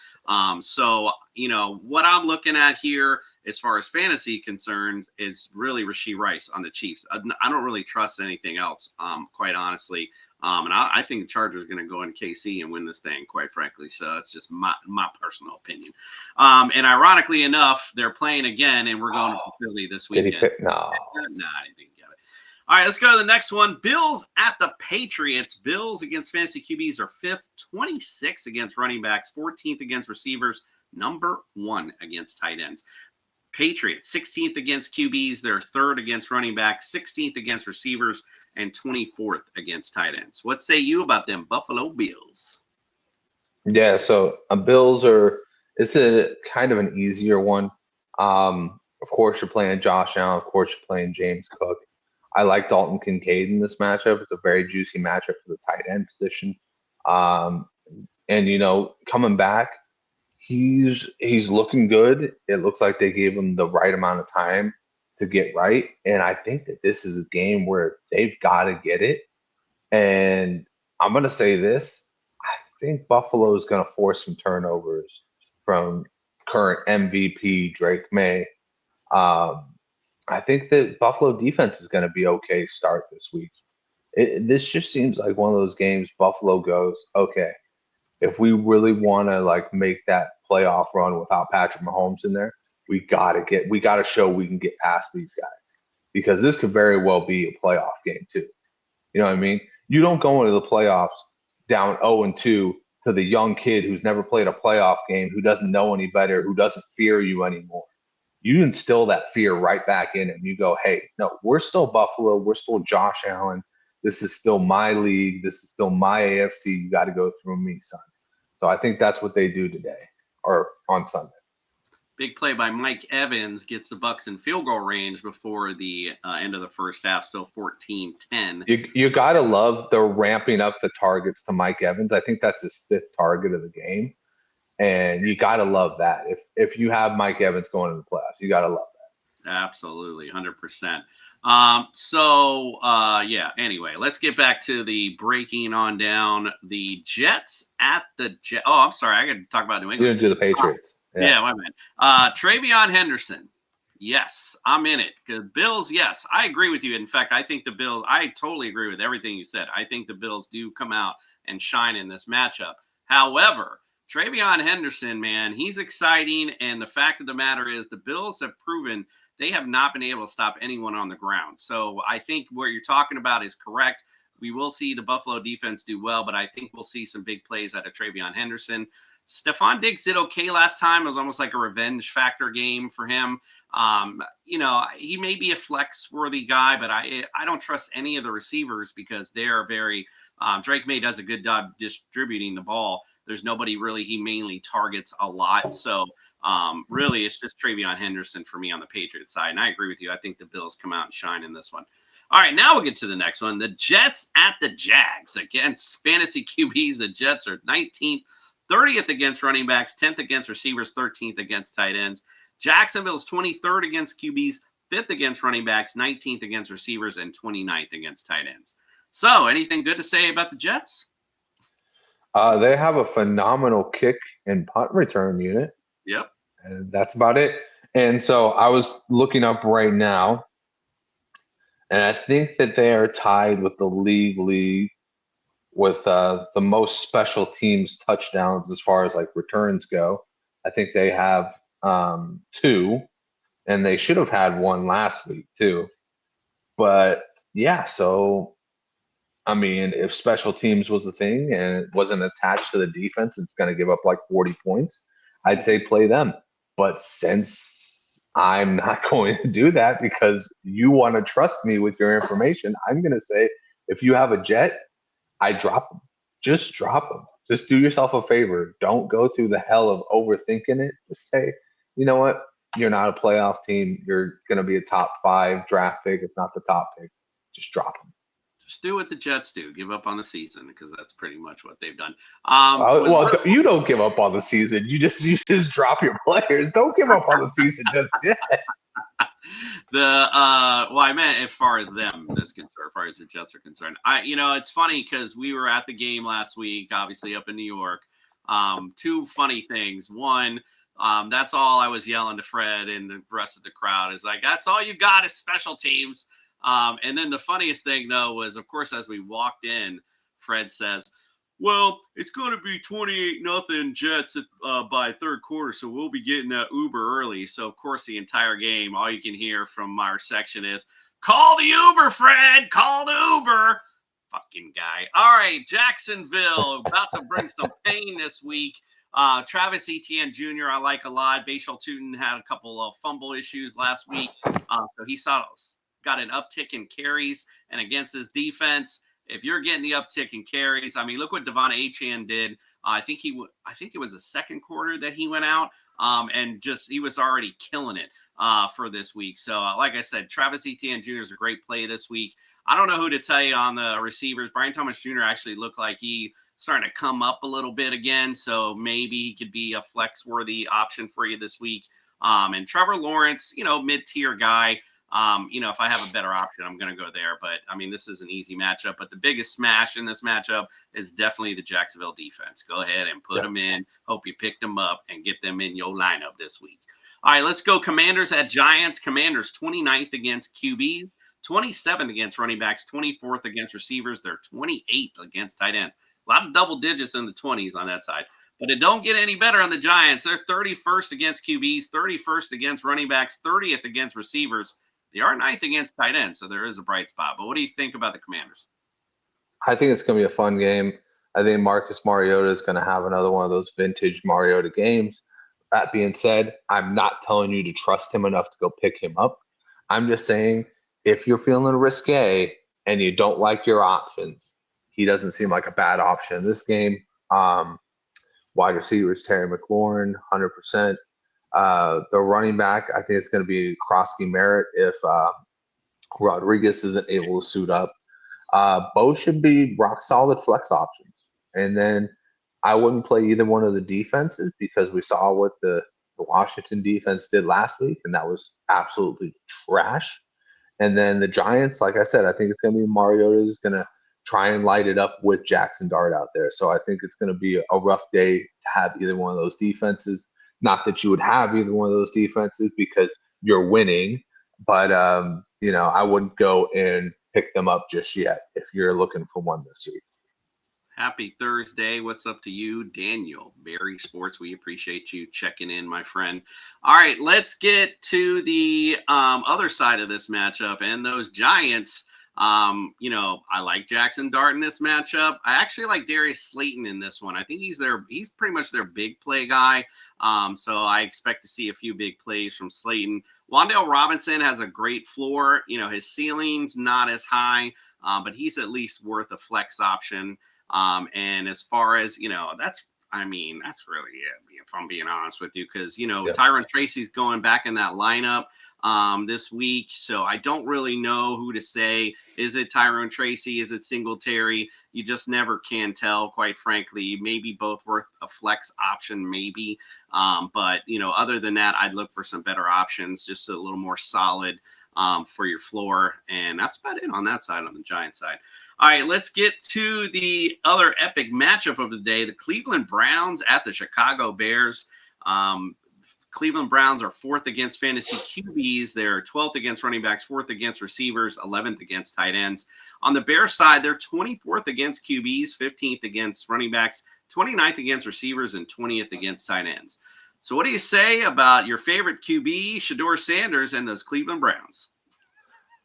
So, you know, what I'm looking at here as far as fantasy concerned is really Rashee Rice on the Chiefs. I don't really trust anything else, quite honestly. And I think the Chargers are going to go into KC and win this thing, quite frankly. So it's just my personal opinion. And ironically enough, they're playing again, and we're going to Philly this weekend. Did he pick? No. Nah, I didn't get it. All right, let's go to the next one. Bills at the Patriots. Bills against fantasy QBs are 5th, 26th against running backs, 14th against receivers, number 1 against tight ends. Patriots, 16th against QBs. They're 3rd against running backs, 16th against receivers, and 24th against tight ends. What say you about them Buffalo Bills? Yeah, so Bills it's a kind of an easier one. Of course, you're playing Josh Allen. Of course, you're playing James Cook. I like Dalton Kincaid in this matchup. It's a very juicy matchup for the tight end position. And, you know, coming back, he's looking good. It looks like they gave him the right amount of time to get right. And I think that this is a game where they've got to get it. And I'm going to say this. I think Buffalo is going to force some turnovers from current MVP Drake May. I think that Buffalo defense is going to be okay start this week. This just seems like one of those games Buffalo goes, okay, if we really want to like make that playoff run without Patrick Mahomes in there, we got to show we can get past these guys, because this could very well be a playoff game too. You know what I mean? You don't go into the playoffs down 0-2 to the young kid who's never played a playoff game, who doesn't know any better, who doesn't fear you anymore. You instill that fear right back in him. You go, hey, no, we're still Buffalo. We're still Josh Allen. This is still my league. This is still my AFC. You got to go through me, son. So I think that's what they do today or on Sunday. Big play by Mike Evans gets the Bucs in field goal range before the end of the first half, still 14-10. You got to love the ramping up the targets to Mike Evans. I think that's his 5th target of the game. And you got to love that. If you have Mike Evans going in the playoffs, you got to love that. Absolutely, 100%. Yeah, anyway, let's get back to the breaking on down. The Jets at the Jets. Oh, I'm sorry. I got to talk about New England. You didn't do the Patriots. Yeah, my man. TreVeyon Henderson. Yes, I'm in it. Bills, yes, I agree with you. In fact, I think the Bills, I totally agree with everything you said. I think the Bills do come out and shine in this matchup. However, TreVeyon Henderson, man, he's exciting. And the fact of the matter is the Bills have proven they have not been able to stop anyone on the ground. So I think what you're talking about is correct. We will see the Buffalo defense do well, but I think we'll see some big plays out of TreVeyon Henderson. Stephon Diggs did okay last time. It was almost like a revenge factor game for him. He may be a flex-worthy guy, but I don't trust any of the receivers because they are very Drake May does a good job distributing the ball. There's nobody really he mainly targets a lot. So really, it's just Travion Henderson for me on the Patriots side. And I agree with you. I think the Bills come out and shine in this one. All right, now we'll get to the next one. The Jets at the Jags against fantasy QBs. The Jets are 19th, 30th against running backs, 10th against receivers, 13th against tight ends. Jacksonville's 23rd against QBs, 5th against running backs, 19th against receivers, and 29th against tight ends. So anything good to say about the Jets? They have a phenomenal kick and punt return unit. Yep. And that's about it. And so I was looking up right now, and I think that they are tied with the league with the most special teams touchdowns as far as like returns go. I think they have 2, and they should have had 1 last week too. But yeah, so I mean, if special teams was a thing and it wasn't attached to the defense, it's going to give up like 40 points. I'd say play them. But since I'm not going to do that because you want to trust me with your information, I'm going to say if you have a Jet, I drop them. Just drop them. Just do yourself a favor. Don't go through the hell of overthinking it. Just say, you know what? You're not a playoff team. You're going to be a top 5 draft pick, if not the top pick. Just drop them. Just do what the Jets do. Give up on the season because that's pretty much what they've done. You don't give up on the season. You just drop your players. Don't give up on the season just yet. I meant as far as them is concerned, as far as the Jets are concerned. It's funny because we were at the game last week, obviously up in New York. 2 funny things. One, that's all I was yelling to Fred and the rest of the crowd is like, that's all you got is special teams. And then the funniest thing, though, was, of course, as we walked in, Fred says, well, it's going to be 28-0 Jets by third quarter, so we'll be getting that Uber early. So, of course, the entire game, all you can hear from our section is, call the Uber, Fred! Call the Uber! Fucking guy. All right, Jacksonville, about to bring some pain this week. Travis Etienne Jr., I like a lot. Bashal Tootin had a couple of fumble issues last week, so he got an uptick in carries, and against his defense, if you're getting the uptick in carries, I mean, look what Devon Achane did. I think it was the second quarter that he went out, and he was already killing it for this week. So, like I said, Travis Etienne Jr. is a great play this week. I don't know who to tell you on the receivers. Brian Thomas Jr. actually looked like he starting to come up a little bit again, so maybe he could be a flex-worthy option for you this week. And Trevor Lawrence, mid-tier guy. If I have a better option, I'm going to go there. But, I mean, this is an easy matchup. But the biggest smash in this matchup is definitely the Jacksonville defense. Go ahead and put them in. Hope you picked them up and get them in your lineup this week. All right, let's go Commanders at Giants. Commanders 29th against QBs, 27th against running backs, 24th against receivers. They're 28th against tight ends. A lot of double digits in the 20s on that side. But it don't get any better on the Giants. They're 31st against QBs, 31st against running backs, 30th against receivers. They are 9th against tight ends, so there is a bright spot. But what do you think about the Commanders? I think it's going to be a fun game. I think Marcus Mariota is going to have another one of those vintage Mariota games. That being said, I'm not telling you to trust him enough to go pick him up. I'm just saying if you're feeling risque and you don't like your options, he doesn't seem like a bad option in this game. Wide receivers, Terry McLaurin, 100%. The running back, I think it's going to be Krosky Merritt if Rodriguez isn't able to suit up. Both should be rock solid flex options. And then I wouldn't play either one of the defenses because we saw what the Washington defense did last week, and that was absolutely trash. And then the Giants, like I said, I think it's going to be Mariota is going to try and light it up with Jackson Dart out there. So I think it's going to be a rough day to have either one of those defenses. Not that you would have either one of those defenses because you're winning, but, I wouldn't go and pick them up just yet if you're looking for one this week. Happy Thursday. What's up to you, Daniel? Barry Sports, we appreciate you checking in, my friend. All right, let's get to the other side of this matchup and those Giants. I like Jackson Dart in this matchup. I actually like Darius Slayton in this one. I think he's pretty much their big play guy. So I expect to see a few big plays from Slayton. Wan'Dale Robinson has a great floor. His ceiling's not as high, but he's at least worth a flex option. And as far as, that's really it, if I'm being honest with you, because, Tyron Tracy's going back in that lineup this week. So I don't really know who to say. Is it Tyrone Tracy? Is it Singletary? You just never can tell, quite frankly. Maybe both worth a flex option, maybe. But, other than that, I'd look for some better options, just a little more solid for your floor. And that's about it on that side, on the Giant side. All right, let's get to the other epic matchup of the day, the Cleveland Browns at the Chicago Bears. Cleveland Browns are 4th against fantasy QBs. They're 12th against running backs, 4th against receivers, 11th against tight ends. On the Bears side, they're 24th against QBs, 15th against running backs, 29th against receivers, and 20th against tight ends. So what do you say about your favorite QB, Shedeur Sanders, and those Cleveland Browns?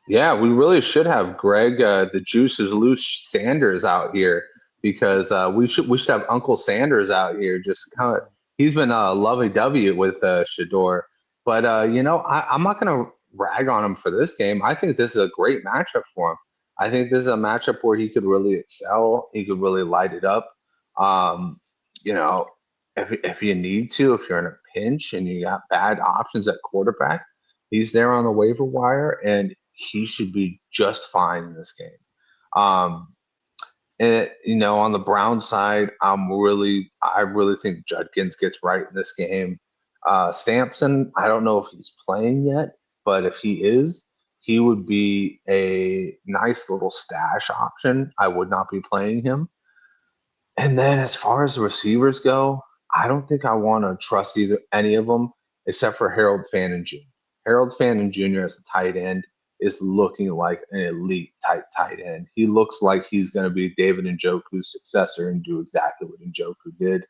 Yeah, we really should have Greg, the juice is loose Sanders out here, because we should have Uncle Sanders out here. Just kind of, he's been lovey-dovey with Shedeur, but I'm not going to rag on him for this game. I think this is a great matchup for him. I think this is a matchup where he could really excel. He could really light it up. If you need to, if you're in a pinch and you got bad options at quarterback, he's there on the waiver wire, and he should be just fine in this game. On the Brown side, I really think Judkins gets right in this game. Sampson, I don't know if he's playing yet, but if he is, he would be a nice little stash option. I would not be playing him. And then as far as the receivers go, I don't think I want to trust any of them except for Harold Fannin Jr. Harold Fannin Jr. as a tight end is looking like an elite tight end. He looks like he's going to be David Njoku's successor and do exactly what Njoku did.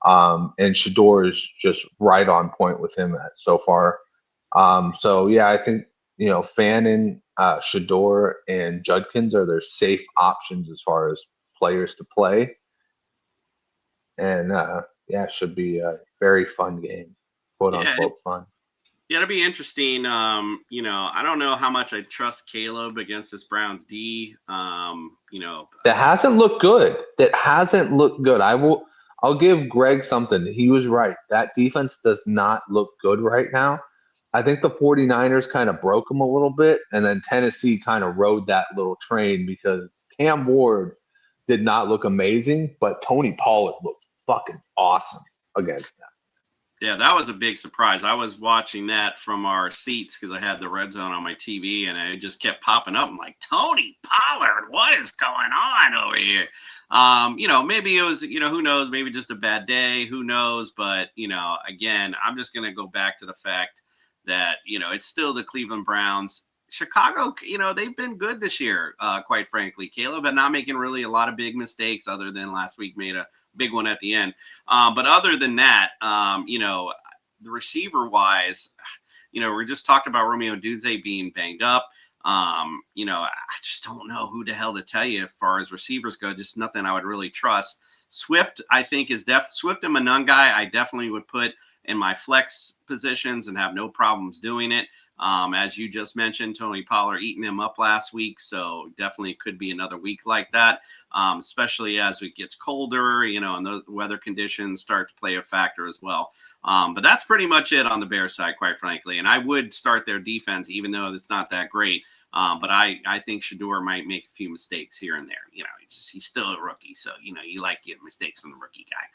And Shedeur is just right on point with him so far. I think, Fannin, Shedeur, and Judkins are their safe options as far as players to play. And, it should be a very fun game, quote unquote fun. Yeah, it'll be interesting. I don't know how much I trust Caleb against this Browns D. That hasn't looked good. I'll give Greg something. He was right. That defense does not look good right now. I think the 49ers kind of broke them a little bit, and then Tennessee kind of rode that little train because Cam Ward did not look amazing, but Tony Pollard looked fucking awesome against them. Yeah, that was a big surprise. I was watching that from our seats because I had the red zone on my TV, and it just kept popping up. I'm like, Tony Pollard, what is going on over here? Maybe it was, who knows, maybe just a bad day, who knows? But, again, I'm just going to go back to the fact that, it's still the Cleveland Browns. Chicago, they've been good this year, quite frankly. Caleb had not making really a lot of big mistakes other than last week made a big one at the end. But other than that, the receiver wise, we just talked about Romeo Dudze being banged up. I just don't know who the hell to tell you as far as receivers go. Just nothing I would really trust. Swift, I think, is Swift and Manungai. I definitely would put in my flex positions and have no problems doing it. As you just mentioned, Tony Pollard eating him up last week, so definitely could be another week like that, especially as it gets colder, and the weather conditions start to play a factor as well. But that's pretty much it on the Bears side, quite frankly. And I would start their defense, even though it's not that great. But I think Shedeur might make a few mistakes here and there. He's still a rookie, so you like getting mistakes from the rookie guy.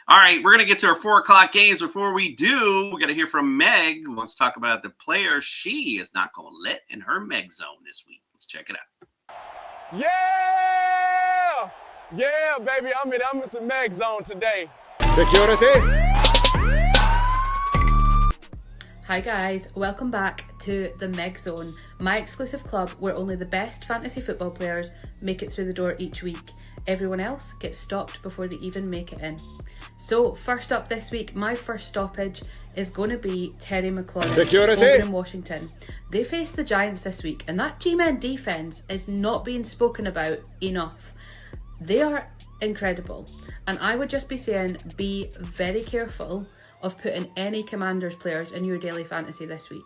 All right, we're gonna get to our 4 o'clock games. Before we do, we're gonna hear from Meg, who wants to talk about the player she is not gonna let in her Meg zone this week. Let's check it out. Yeah, baby, I'm in some Meg zone today. Security. Hi guys, welcome back to the Meg Zone, my exclusive club where only the best fantasy football players make it through the door each week. Everyone else gets stopped before they even make it in. So first up this week, my first stoppage is going to be Terry McLaurin Security. over in Washington. They face the Giants this week, and that G-Men defense is not being spoken about enough. They are incredible, and I would just be saying, be very careful of putting any Commanders players in your daily fantasy this week.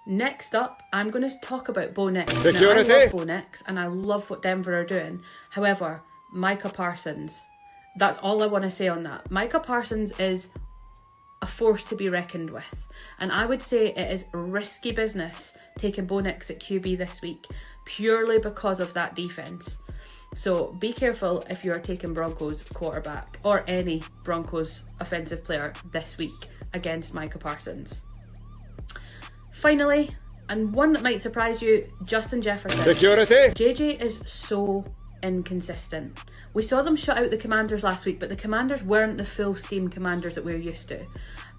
Next up, I'm going to talk about Bo Nix. Now, I love Bo Nix, and I love what Denver are doing. However, Micah Parsons, that's all I want to say on that. Micah Parsons is a force to be reckoned with, and I would say it is risky business taking Bo Nix at QB this week, purely because of that defense. So be careful if you are taking Broncos quarterback or any Broncos offensive player this week against Micah Parsons. Finally, and one that might surprise you, Justin Jefferson. Security. JJ is so inconsistent. We saw them shut out the Commanders last week, but the Commanders weren't the full steam Commanders that we're used to.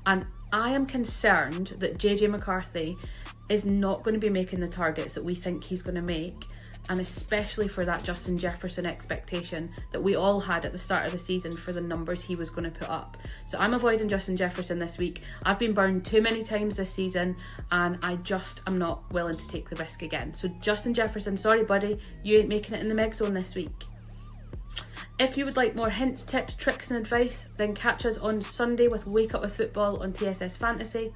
And I am concerned that JJ McCarthy is not going to be making the targets that we think he's going to make, and especially for that Justin Jefferson expectation that we all had at the start of the season for the numbers he was going to put up. So I'm avoiding Justin Jefferson this week. I've been burned too many times this season, and I just am not willing to take the risk again. So Justin Jefferson, sorry buddy, you ain't making it in the Meg Zone this week. If you would like more hints, tips, tricks and advice, then catch us on Sunday with Wake Up With Football on TSS Fantasy.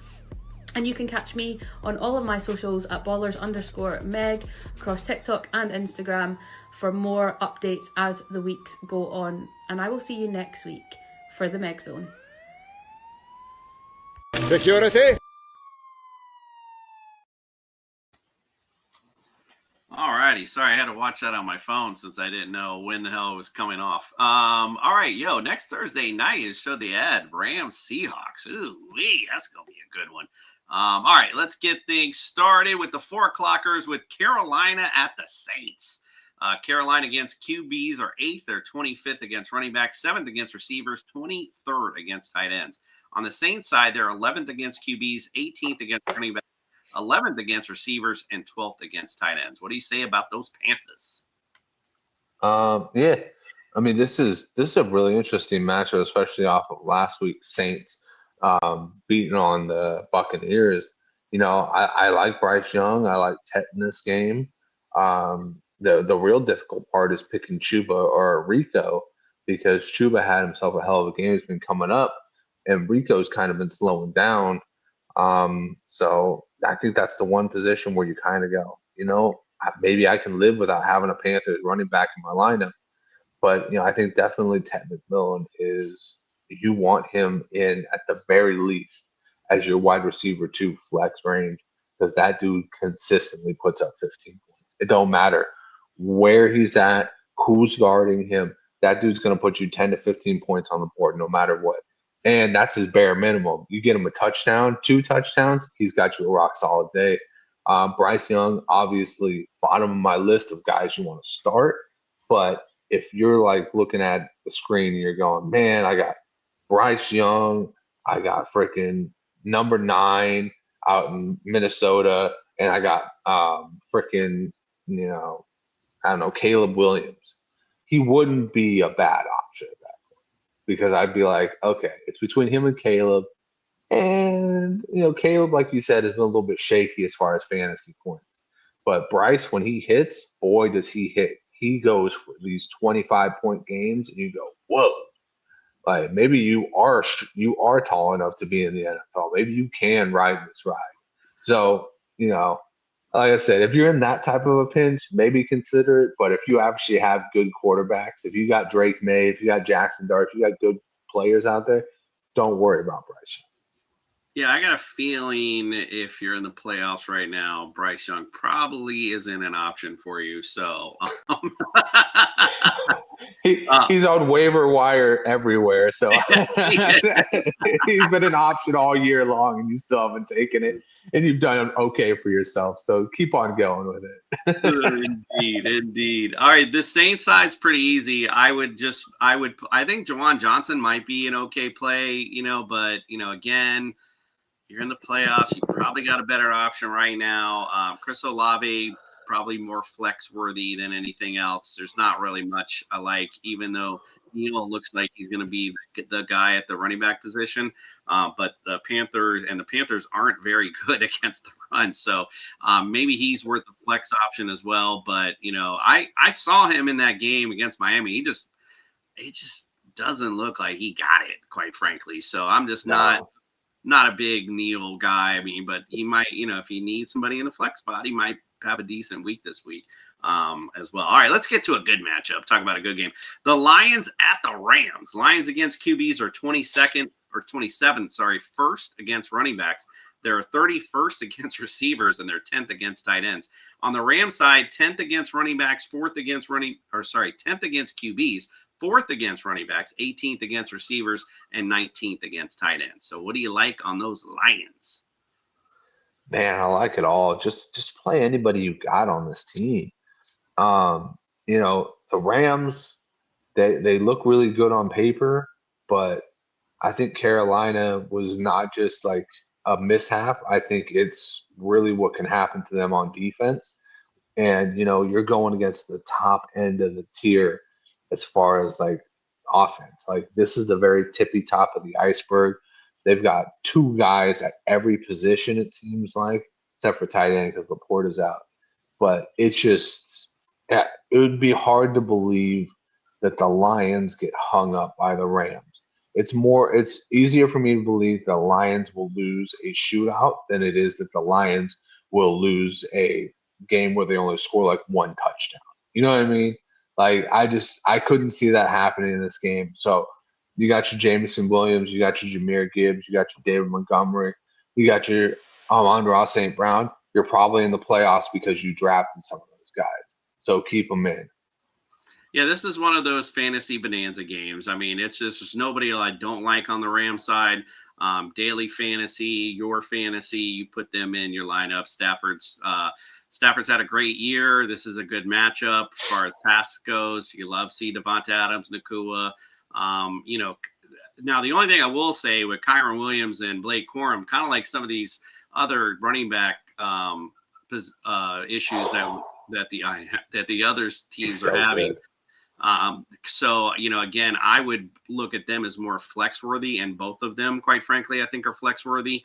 And you can catch me on all of my socials at Ballers_Meg across TikTok and Instagram for more updates as the weeks go on. And I will see you next week for the Meg Zone. Security. Alrighty, sorry I had to watch that on my phone since I didn't know when the hell it was coming off. All right, next Thursday night is show the ad Rams Seahawks. Ooh wee, that's gonna be a good one. All right, let's get things started with the 4 o'clockers with Carolina at the Saints. Carolina against QBs are 8th or 25th against running backs, 7th against receivers, 23rd against tight ends. On the Saints side, they're 11th against QBs, 18th against running backs, 11th against receivers, and 12th against tight ends. What do you say about those Panthers? Yeah, I mean this is a really interesting matchup, especially off of last week's Saints beating on the Buccaneers. I like Bryce Young. I like Tet in this game. The real difficult part is picking Chuba or Rico, because Chuba had himself a hell of a game. He's been coming up, and Rico's kind of been slowing down. So I think that's the one position where you kind of go, maybe I can live without having a Panthers running back in my lineup. But, I think definitely Ted McMillan you want him in at the very least as your wide receiver 2 flex range, because that dude consistently puts up 15 points. It don't matter where he's at, who's guarding him. That dude's going to put you 10 to 15 points on the board no matter what. And that's his bare minimum. You get him a touchdown, 2 touchdowns, he's got you a rock solid day. Bryce Young, obviously, bottom of my list of guys you want to start. But if you're like looking at the screen and you're going, man, I got Bryce Young, I got freaking number 9 out in Minnesota, and I got Caleb Williams. He wouldn't be a bad option at that point, because I'd be like, okay, it's between him and Caleb. And, Caleb, like you said, has been a little bit shaky as far as fantasy points. But Bryce, when he hits, boy, does he hit. He goes for these 25-point games, and you go, whoa. Like, maybe you are tall enough to be in the NFL. Maybe you can ride this ride. So, like I said, if you're in that type of a pinch, maybe consider it. But if you actually have good quarterbacks, if you got Drake May, if you got Jackson Dart, if you got good players out there, don't worry about Bryce. Yeah, I got a feeling if you're in the playoffs right now, Bryce Young probably isn't an option for you. So he's on waiver wire everywhere. So he's been an option all year long, and you still haven't taken it, and you've done okay for yourself. So keep on going with it. Indeed. All right, the Saints side's pretty easy. I think Juwan Johnson might be an okay play, but again, you're in the playoffs. You probably got a better option right now. Chris Olave probably more flex worthy than anything else. There's not really much I like, even though Neal looks like he's going to be the guy at the running back position. But the Panthers aren't very good against the run. So maybe he's worth the flex option as well. But, I saw him in that game against Miami. He just doesn't look like he got it, quite frankly. So I'm just not a big Neal guy. I mean, but he might, if he needs somebody in the flex spot, he might have a decent week this week as well. All right, let's get to a good matchup. Talk about a good game. The Lions at the Rams. Lions against QBs are 27th, first against running backs. They're 31st against receivers, and they're 10th against tight ends. On the Rams side, 10th against running backs, 10th against QBs, 4th against running backs, 18th against receivers, and 19th against tight ends. So what do you like on those Lions? Man, I like it all. Just play anybody you got on this team. The Rams, they look really good on paper, but I think Carolina was not just like a mishap. I think it's really what can happen to them on defense. And, you're going against the top end of the tier as far as like offense. Like this is the very tippy top of the iceberg. They've got 2 guys at every position, it seems like, except for tight end because Laporte is out. But it's just, it would be hard to believe that the Lions get hung up by the Rams. It's easier for me to believe the Lions will lose a shootout than it is that the Lions will lose a game where they only score like 1 touchdown. You know what I mean? Like, I couldn't see that happening in this game. So you got your Jameson Williams, you got your Jahmyr Gibbs, you got your David Montgomery, you got your Amon-Ra St. Brown. You're probably in the playoffs because you drafted some of those guys. So keep them in. Yeah, this is one of those fantasy bonanza games. I mean, there's nobody I don't like on the Rams side. Daily fantasy, your fantasy, you put them in your lineup. Stafford's had a great year. This is a good matchup as far as pass goes. You love see Devonta Adams, Nakua. Now the only thing I will say with Kyron Williams and Blake Corum, kind of like some of these other running back issues that the other teams are having. Good. Again, I would look at them as more flex worthy, and both of them, quite frankly, I think are flex worthy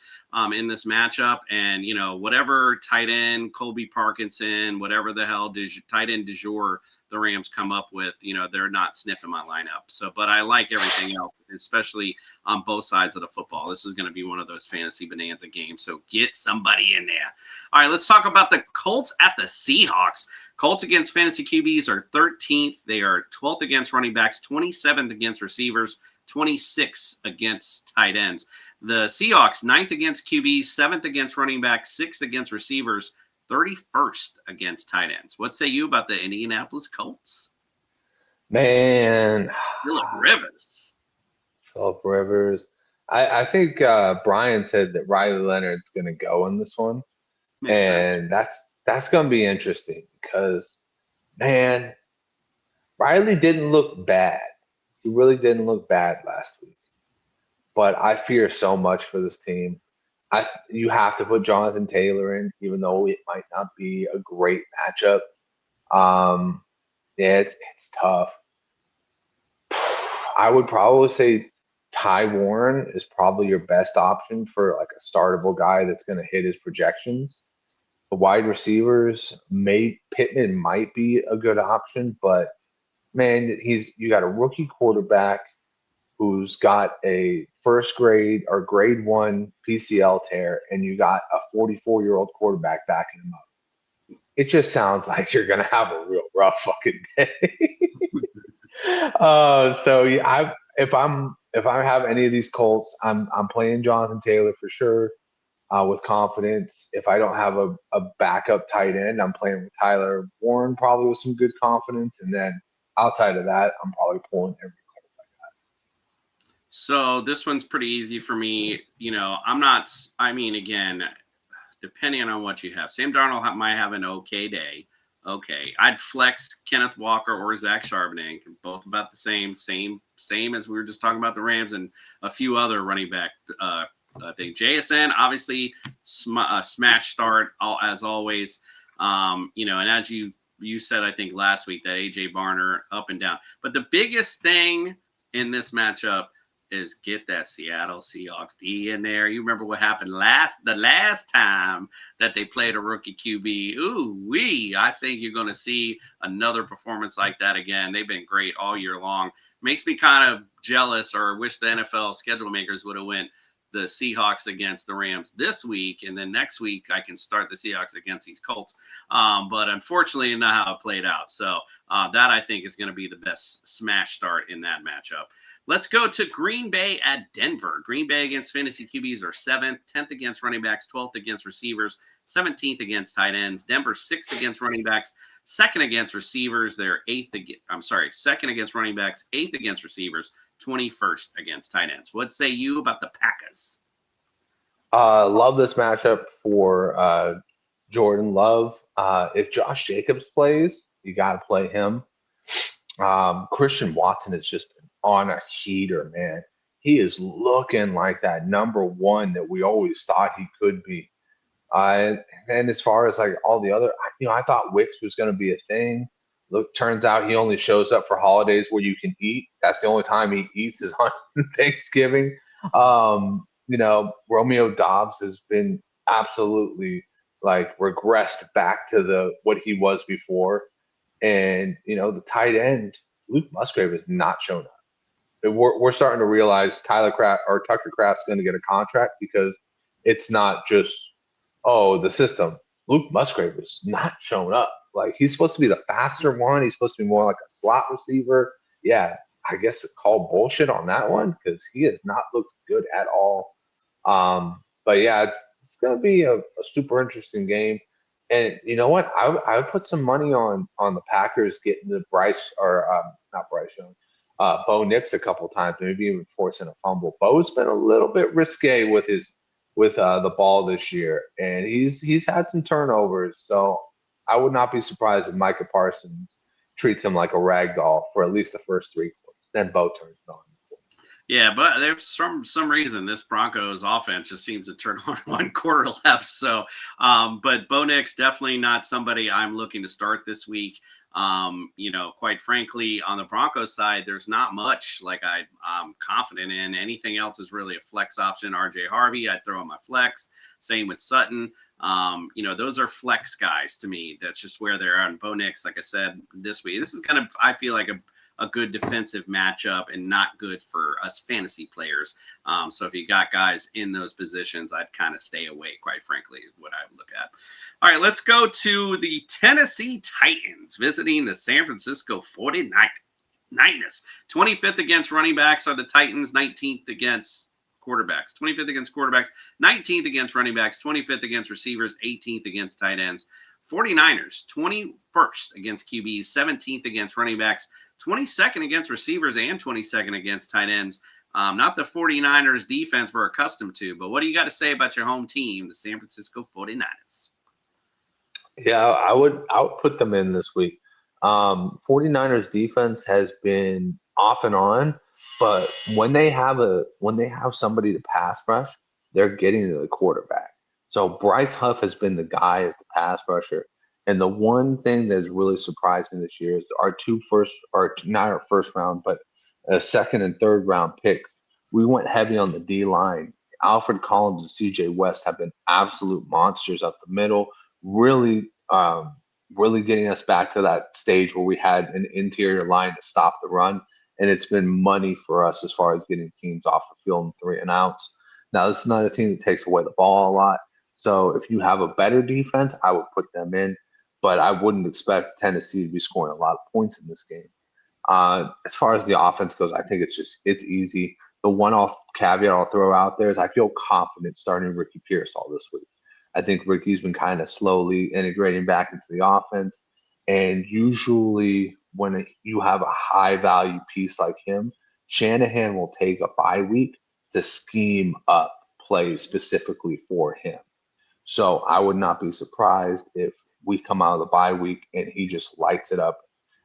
in this matchup. And, whatever tight end, Colby Parkinson, whatever the hell tight end du jour the Rams come up with, they're not sniffing my lineup. So, but I like everything else, especially on both sides of the football. This is going to be one of those fantasy bonanza games. So get somebody in there. All right, let's talk about the Colts at the Seahawks. Colts against fantasy QBs are 13th. They are 12th against running backs, 27th against receivers, 26th against tight ends. The Seahawks, 9th against QBs, 7th against running backs, 6th against receivers, 31st against tight ends. What say you about the Indianapolis Colts? Man. Phillip Rivers. I think Brian said that Riley Leonard's going to go in this one. Makes sense. That's going to be interesting because, man, Riley didn't look bad. He really didn't look bad last week. But I fear so much for this team. You have to put Jonathan Taylor in, even though it might not be a great matchup. It's tough. I would probably say Ty Warren is probably your best option for like a startable guy that's going to hit his projections. The wide receivers, Pittman might be a good option, but man, you got a rookie quarterback who's got a first grade or grade 1 PCL tear, and you got a 44-year-old quarterback backing him up. It just sounds like you're going to have a real rough fucking day. If I have any of these Colts, I'm playing Jonathan Taylor for sure with confidence. If I don't have a backup tight end, I'm playing with Tyler Warren probably with some good confidence, and then outside of that, I'm probably pulling every. So this one's pretty easy for me. Again, depending on what you have. Sam Darnold might have an okay day. Okay. I'd flex Kenneth Walker or Zach Charbonnet. Both about the same as we were just talking about the Rams and a few other running back thing. JSN, obviously, smash start as always. And as you said, I think last week, that AJ Barner up and down. But the biggest thing in this matchup is get that Seattle Seahawks D in there. You remember what happened the last time that they played a rookie QB. Ooh-wee. I think you're going to see another performance like that again. They've been great all year long. Makes me kind of jealous, or wish the NFL schedule makers would have went the Seahawks against the Rams this week, and then next week I can start the Seahawks against these Colts. But unfortunately, not how it played out. So that I think is going to be the best smash start in that matchup. Let's go to Green Bay at Denver. Green Bay against fantasy QBs are 7th, 10th against running backs, 12th against receivers, 17th against tight ends. Denver 6th against running backs, 2nd against receivers. They're 2nd against running backs, 8th against receivers, 21st against tight ends. What say you about the Packers? Love this matchup for Jordan Love. If Josh Jacobs plays, you got to play him. Christian Watson has just been on a heater, man. He is looking like that number one that we always thought he could be. And as far as like all the other, I thought Wicks was going to be a thing. Look, turns out he only shows up for holidays where you can eat. That's the only time he eats is on Thanksgiving. Romeo Dobbs has been absolutely like regressed back to what he was before. And, the tight end, Luke Musgrave, has not shown up. We're starting to realize Tucker Kraft's going to get a contract because it's not just, the system. Luke Musgrave is not showing up. Like, he's supposed to be the faster one. He's supposed to be more like a slot receiver. Yeah, I guess call bullshit on that one because he has not looked good at all. But yeah, it's going to be a super interesting game. And you know what? I would put some money on the Packers getting the Bo Nix a couple times, maybe even forcing a fumble. Bo's been a little bit risque with the ball this year, and he's had some turnovers. So I would not be surprised if Micah Parsons treats him like a rag doll for at least the first 3 quarters. Then Bo turns on. Yeah, but there's some reason this Broncos offense just seems to turn on one quarter left. So, but Bo Nix definitely not somebody I'm looking to start this week. Quite frankly, on the Broncos side, there's not much like I'm confident in. Anything else is really a flex option. RJ Harvey, I'd throw in my flex. Same with Sutton. Those are flex guys to me. That's just where they're at. And Bo Nix, like I said, this week, this is kind of, I feel like a good defensive matchup and not good for us fantasy players. So if you got guys in those positions, I'd kind of stay away, quite frankly, is what I would look at. All right, let's go to the Tennessee Titans visiting the San Francisco 49ers. 25th against running backs are the Titans, 19th against quarterbacks. 25th against quarterbacks, 19th against running backs, 25th against receivers, 18th against tight ends. 49ers, 21st against QBs, 17th against running backs, 22nd against receivers, and 22nd against tight ends. Not the 49ers defense we're accustomed to, but what do you got to say about your home team, the San Francisco 49ers? Yeah, I would put them in this week. 49ers defense has been off and on, but when they have somebody to pass rush, they're getting to the quarterback. So Bryce Huff has been the guy as the pass rusher. And the one thing that's really surprised me this year is not our first round, but a second and third round picks. We went heavy on the D line. Alfred Collins and CJ West have been absolute monsters up the middle, really getting us back to that stage where we had an interior line to stop the run. And it's been money for us as far as getting teams off the field in 3 and outs. Now, this is not a team that takes away the ball a lot. So if you have a better defense, I would put them in. But I wouldn't expect Tennessee to be scoring a lot of points in this game. As far as the offense goes, I think it's easy. The one-off caveat I'll throw out there is I feel confident starting Ricky Pearsall this week. I think Ricky's been kind of slowly integrating back into the offense. And usually when you have a high-value piece like him, Shanahan will take a bye week to scheme up plays specifically for him. So I would not be surprised if we come out of the bye week and he just lights it up,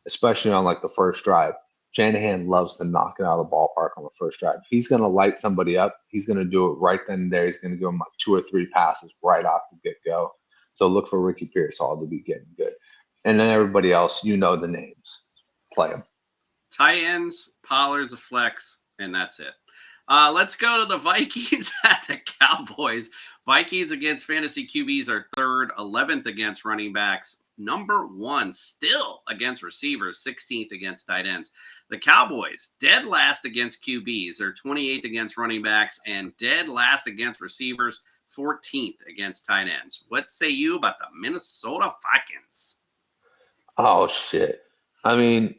especially on like the first drive. Shanahan loves to knock it out of the ballpark on the first drive. If he's going to light somebody up, he's going to do it right then and there. He's going to give them like 2 or 3 passes right off the get-go. So look for Ricky Pearsall to be getting good. And then everybody else, you know the names. Play them. Tight ends, Pollard's a flex, and that's it. Let's go to the Vikings at the Cowboys. Vikings against fantasy QBs are third, 11th against running backs, number 1 still against receivers, 16th against tight ends. The Cowboys, dead last against QBs. They're 28th against running backs and dead last against receivers, 14th against tight ends. What say you about the Minnesota Vikings? Oh, shit. I mean,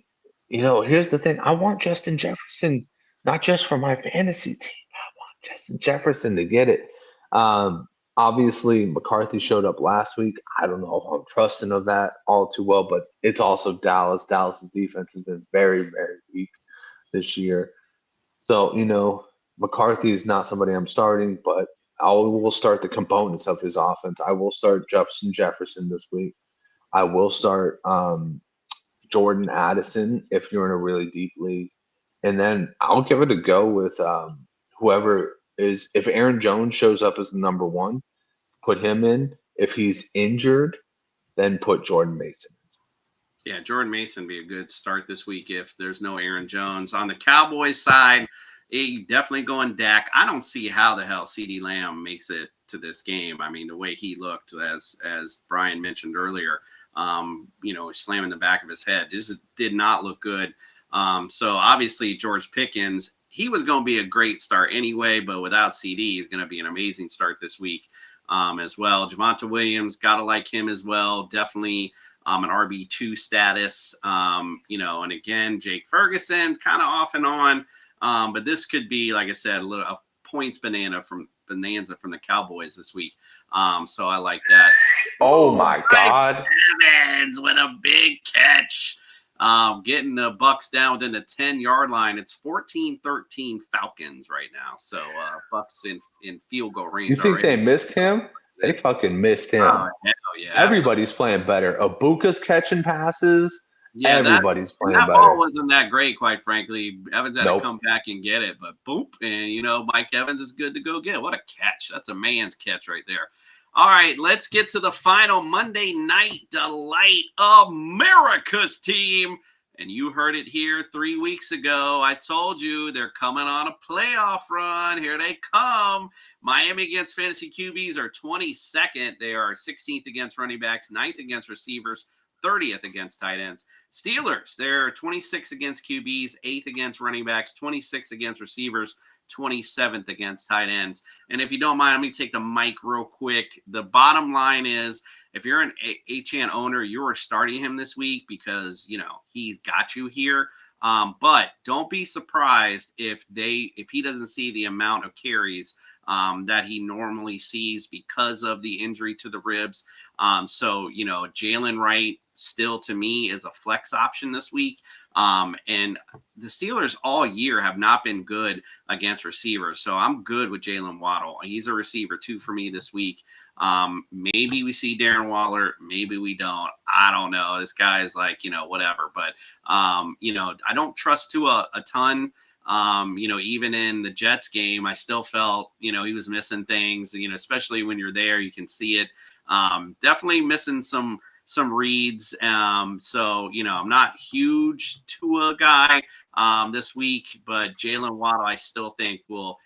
here's the thing. I want Justin Jefferson, not just for my fantasy team. I want Justin Jefferson to get it. Obviously, McCarthy showed up last week. I don't know if I'm trusting of that all too well, but it's also Dallas. Dallas's defense has been very, very weak this year. So, McCarthy is not somebody I'm starting, but I will start the components of his offense. I will start Justin Jefferson this week. I will start Jordan Addison if you're in a really deep league. And then I'll give it a go with whoever is. If Aaron Jones shows up as the number 1, put him in. If he's injured, then put Jordan Mason. Yeah, Jordan Mason would be a good start this week if there's no Aaron Jones. On the Cowboys side, definitely going Dak. I don't see how the hell CeeDee Lamb makes it to this game. I mean, the way he looked, as Brian mentioned earlier, slamming the back of his head, this did not look good. So obviously George Pickens, he was going to be a great start anyway, but without CD, he's going to be an amazing start this week as well. Javonte Williams, got to like him as well. Definitely an RB2 status, and again, Jake Ferguson kind of off and on. But this could be, like I said, a points bonanza from the Cowboys this week. So I like that. Oh my God. Evans with a big catch. Getting the Bucks down within the 10-yard line. It's 14-13 Falcons right now. So Bucks in field goal range. You think already. they missed him? They fucking missed him. Oh, hell yeah. Everybody's playing better. Abuka's catching passes. Yeah, everybody's playing that better. ball wasn't that great, quite frankly. Evans had to come back and get it, but boop, and Mike Evans is good to go get. What a catch. That's a man's catch right there. All right, let's get to the final Monday Night Delight, America's team. And you heard it here 3 weeks ago. I told you they're coming on a playoff run. Here they come. Miami against fantasy QBs are 22nd. They are 16th against running backs, 9th against receivers, 30th against tight ends. Steelers, they're 26th against QBs, 8th against running backs, 26th against receivers, 27th against tight ends. And if you don't mind, let me take the mic real quick. The bottom line is, if you're an HN owner, you are starting him this week because, he's got you here. But don't be surprised if he doesn't see the amount of carries that he normally sees because of the injury to the ribs. So Jalen Wright still, to me, is a flex option this week. And the Steelers all year have not been good against receivers. So I'm good with Jalen Waddle. He's a receiver too for me this week. Maybe we see Darren Waller. Maybe we don't. I don't know. This guy is like, whatever. But, I don't trust Tua a ton. Even in the Jets game, I still felt, he was missing things, especially when you're there, you can see it. Definitely missing some reads. So, I'm not huge Tua guy this week, but Jalen Waddle, I still think will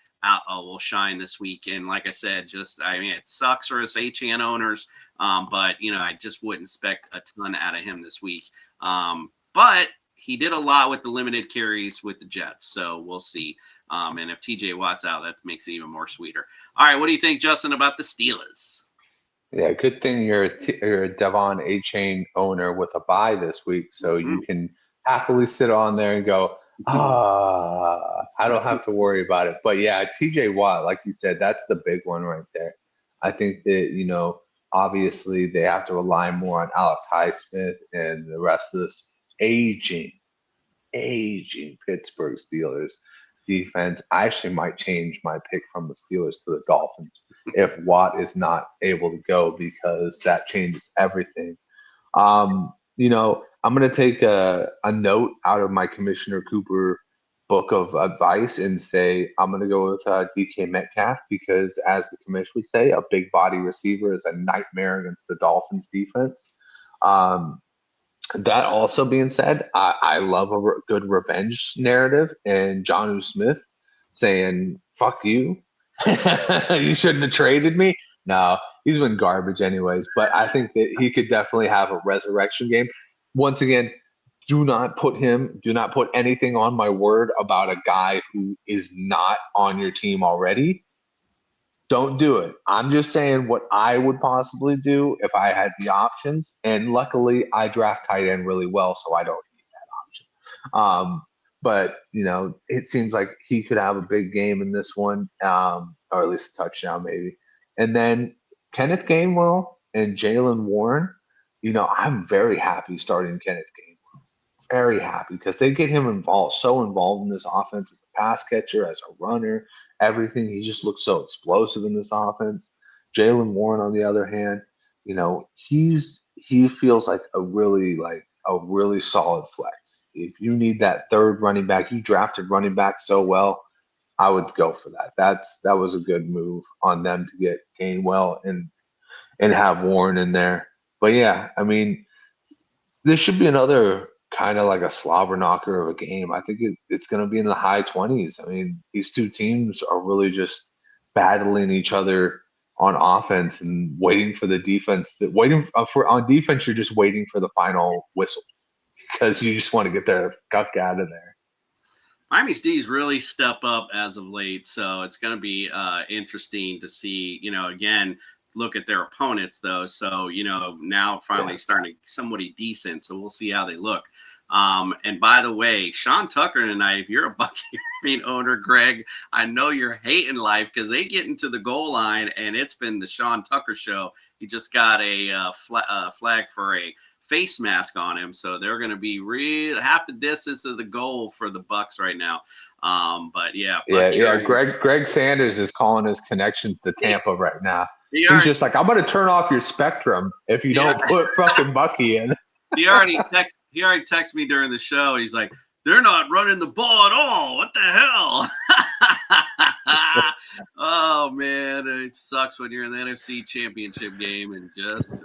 shine this week. And like I said, it sucks for us HN owners, but I just wouldn't expect a ton out of him this week. But he did a lot with the limited carries with the Jets, so we'll see. And if TJ Watt's out, that makes it even more sweeter. All right, what do you think, Justin, about the Steelers? Yeah, good thing you're a Devon A-Chain owner with a bye this week, so you can happily sit on there and go, I don't have to worry about it. But yeah, TJ Watt, like you said, that's the big one right there. I think that, obviously they have to rely more on Alex Highsmith and the rest of this aging Pittsburgh Steelers defense. I actually might change my pick from the Steelers to the Dolphins if Watt is not able to go, because that changes everything. I'm going to take a note out of my Commissioner Cooper book of advice and say I'm going to go with DK Metcalf because, as the commission would say, a big body receiver is a nightmare against the Dolphins defense. That also being said, I love a good revenge narrative, and Jonnu Smith saying "fuck you," you shouldn't have traded me. No, he's been garbage anyways. But I think that he could definitely have a resurrection game. Once again, do not put anything on my word about a guy who is not on your team already. Don't do it. I'm just saying what I would possibly do if I had the options. And luckily, I draft tight end really well, so I don't need that option. But, it seems like he could have a big game in this one, or at least a touchdown maybe. And then Kenneth Gainwell and Jaylen Warren, I'm very happy starting Kenneth Gainwell. Very happy because they get him so involved in this offense as a pass catcher, as a runner, everything. He just looks so explosive in this offense. Jaylen Warren, on the other hand, he feels like a really solid flex. If you need that third running back, you drafted running back so well, I would go for that. That was a good move on them to get Gainwell and have Warren in there. But yeah, I mean, this should be another kind of like a slobber knocker of a game. I think it's going to be in the high 20s. I mean, these two teams are really just battling each other on offense and waiting for the defense. On defense, you're just waiting for the final whistle because you just want to get their guck out of there. Miami's D's really step up as of late, so it's going to be interesting to see, again, look at their opponents though. So, now finally starting somewhat decent. So we'll see how they look. And by the way, Sean Tucker tonight, if you're a Buccaneers owner, Greg, I know you're hating life because they get into the goal line and it's been the Sean Tucker show. He just got a flag for a face mask on him. So they're going to be half the distance of the goal for the Bucs right now. But yeah. Greg Sanders is calling his connections to Tampa right now. He's just like, I'm going to turn off your spectrum if you don't put fucking Bucky in. He already texted me during the show. He's like, they're not running the ball at all. What the hell? Oh, man. It sucks when you're in the NFC Championship game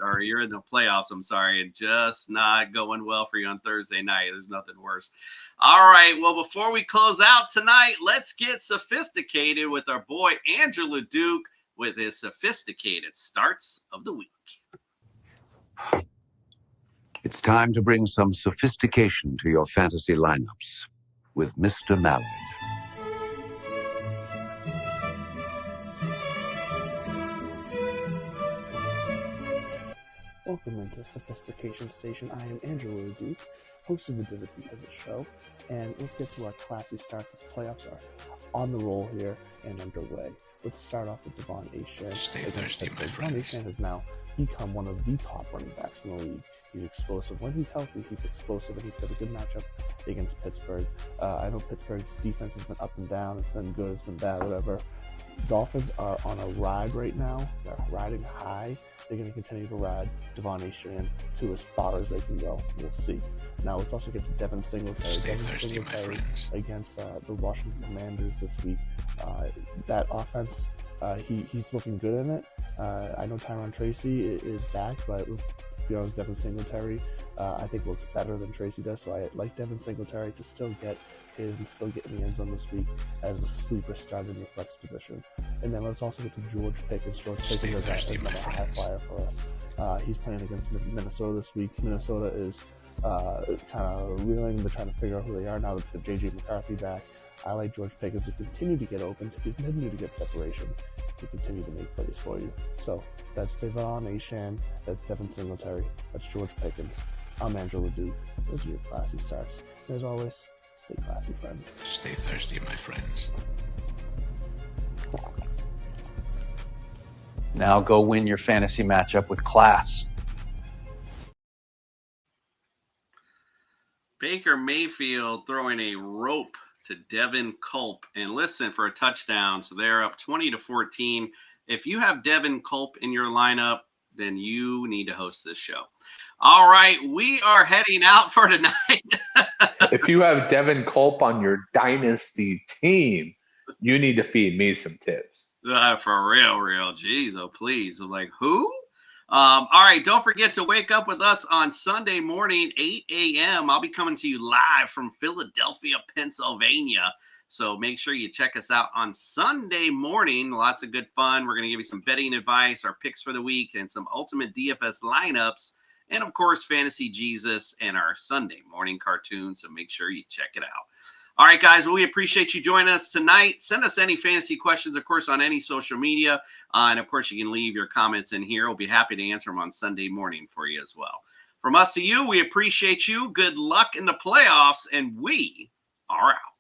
or you're in the playoffs, and just not going well for you on Thursday night. There's nothing worse. All right. Well, before we close out tonight, let's get sophisticated with our boy Andrew LeDuc with his sophisticated starts of the week. It's time to bring some sophistication to your fantasy lineups with Mr. Mallard. Welcome into Sophistication Station. I am Andrew LeDuc, host of the Divis and Pivot Show, and let's get to our classy start. These playoffs are on the roll here and underway. Let's start off with Devon Achane. Stay thirsty, my friend. Devon Achane has now become one of the top running backs in the league. He's explosive. When he's healthy, he's explosive, and he's got a good matchup against Pittsburgh. I know Pittsburgh's defense has been up and down. It's been good, it's been bad, whatever. Dolphins are on a ride right now. They're riding high. They're going to continue to ride Devon Achane to as far as they can go. We'll see. Now let's also get to Devin Singletary. Stay thirsty, my friends. Against the Washington Commanders this week. That offense, he's looking good in it. I know Tyron Tracy is back, but let's be honest, Devin Singletary, I think looks better than Tracy does. So I like Devin Singletary to still get his and still get in the end zone this week as a sleeper start in the flex position. And then let's also get to George Pickens. George Pickens is a high flyer for us. He's playing against Minnesota this week. Minnesota is kind of reeling. They're trying to figure out who they are now that J.J. McCarthy back. I like George Pickens to continue to get open, to continue to get separation, to continue to make plays for you. So that's Devon Achane, that's Devin Singletary, that's George Pickens. I'm Andrew LeDuc. Those are your classy starts. And as always, stay classy, friends. Stay thirsty, my friends. Now go win your fantasy matchup with class. Baker Mayfield throwing a rope to Devin Culp. And listen, for a touchdown, so they're up 20-14. If you have Devin Culp in your lineup, then you need to host this show. All right, we are heading out for tonight. If you have Devin Culp on your dynasty team, you need to feed me some tips. For real. Jeez, oh please. I'm like, who? All right, don't forget to wake up with us on Sunday morning, 8 a.m. I'll be coming to you live from Philadelphia, Pennsylvania. So make sure you check us out on Sunday morning. Lots of good fun. We're going to give you some betting advice, our picks for the week, and some ultimate DFS lineups. And, of course, Fantasy Jesus and our Sunday morning cartoon. So make sure you check it out. All right, guys, well, we appreciate you joining us tonight. Send us any fantasy questions, of course, on any social media. And, of course, you can leave your comments in here. We'll be happy to answer them on Sunday morning for you as well. From us to you, we appreciate you. Good luck in the playoffs, and we are out.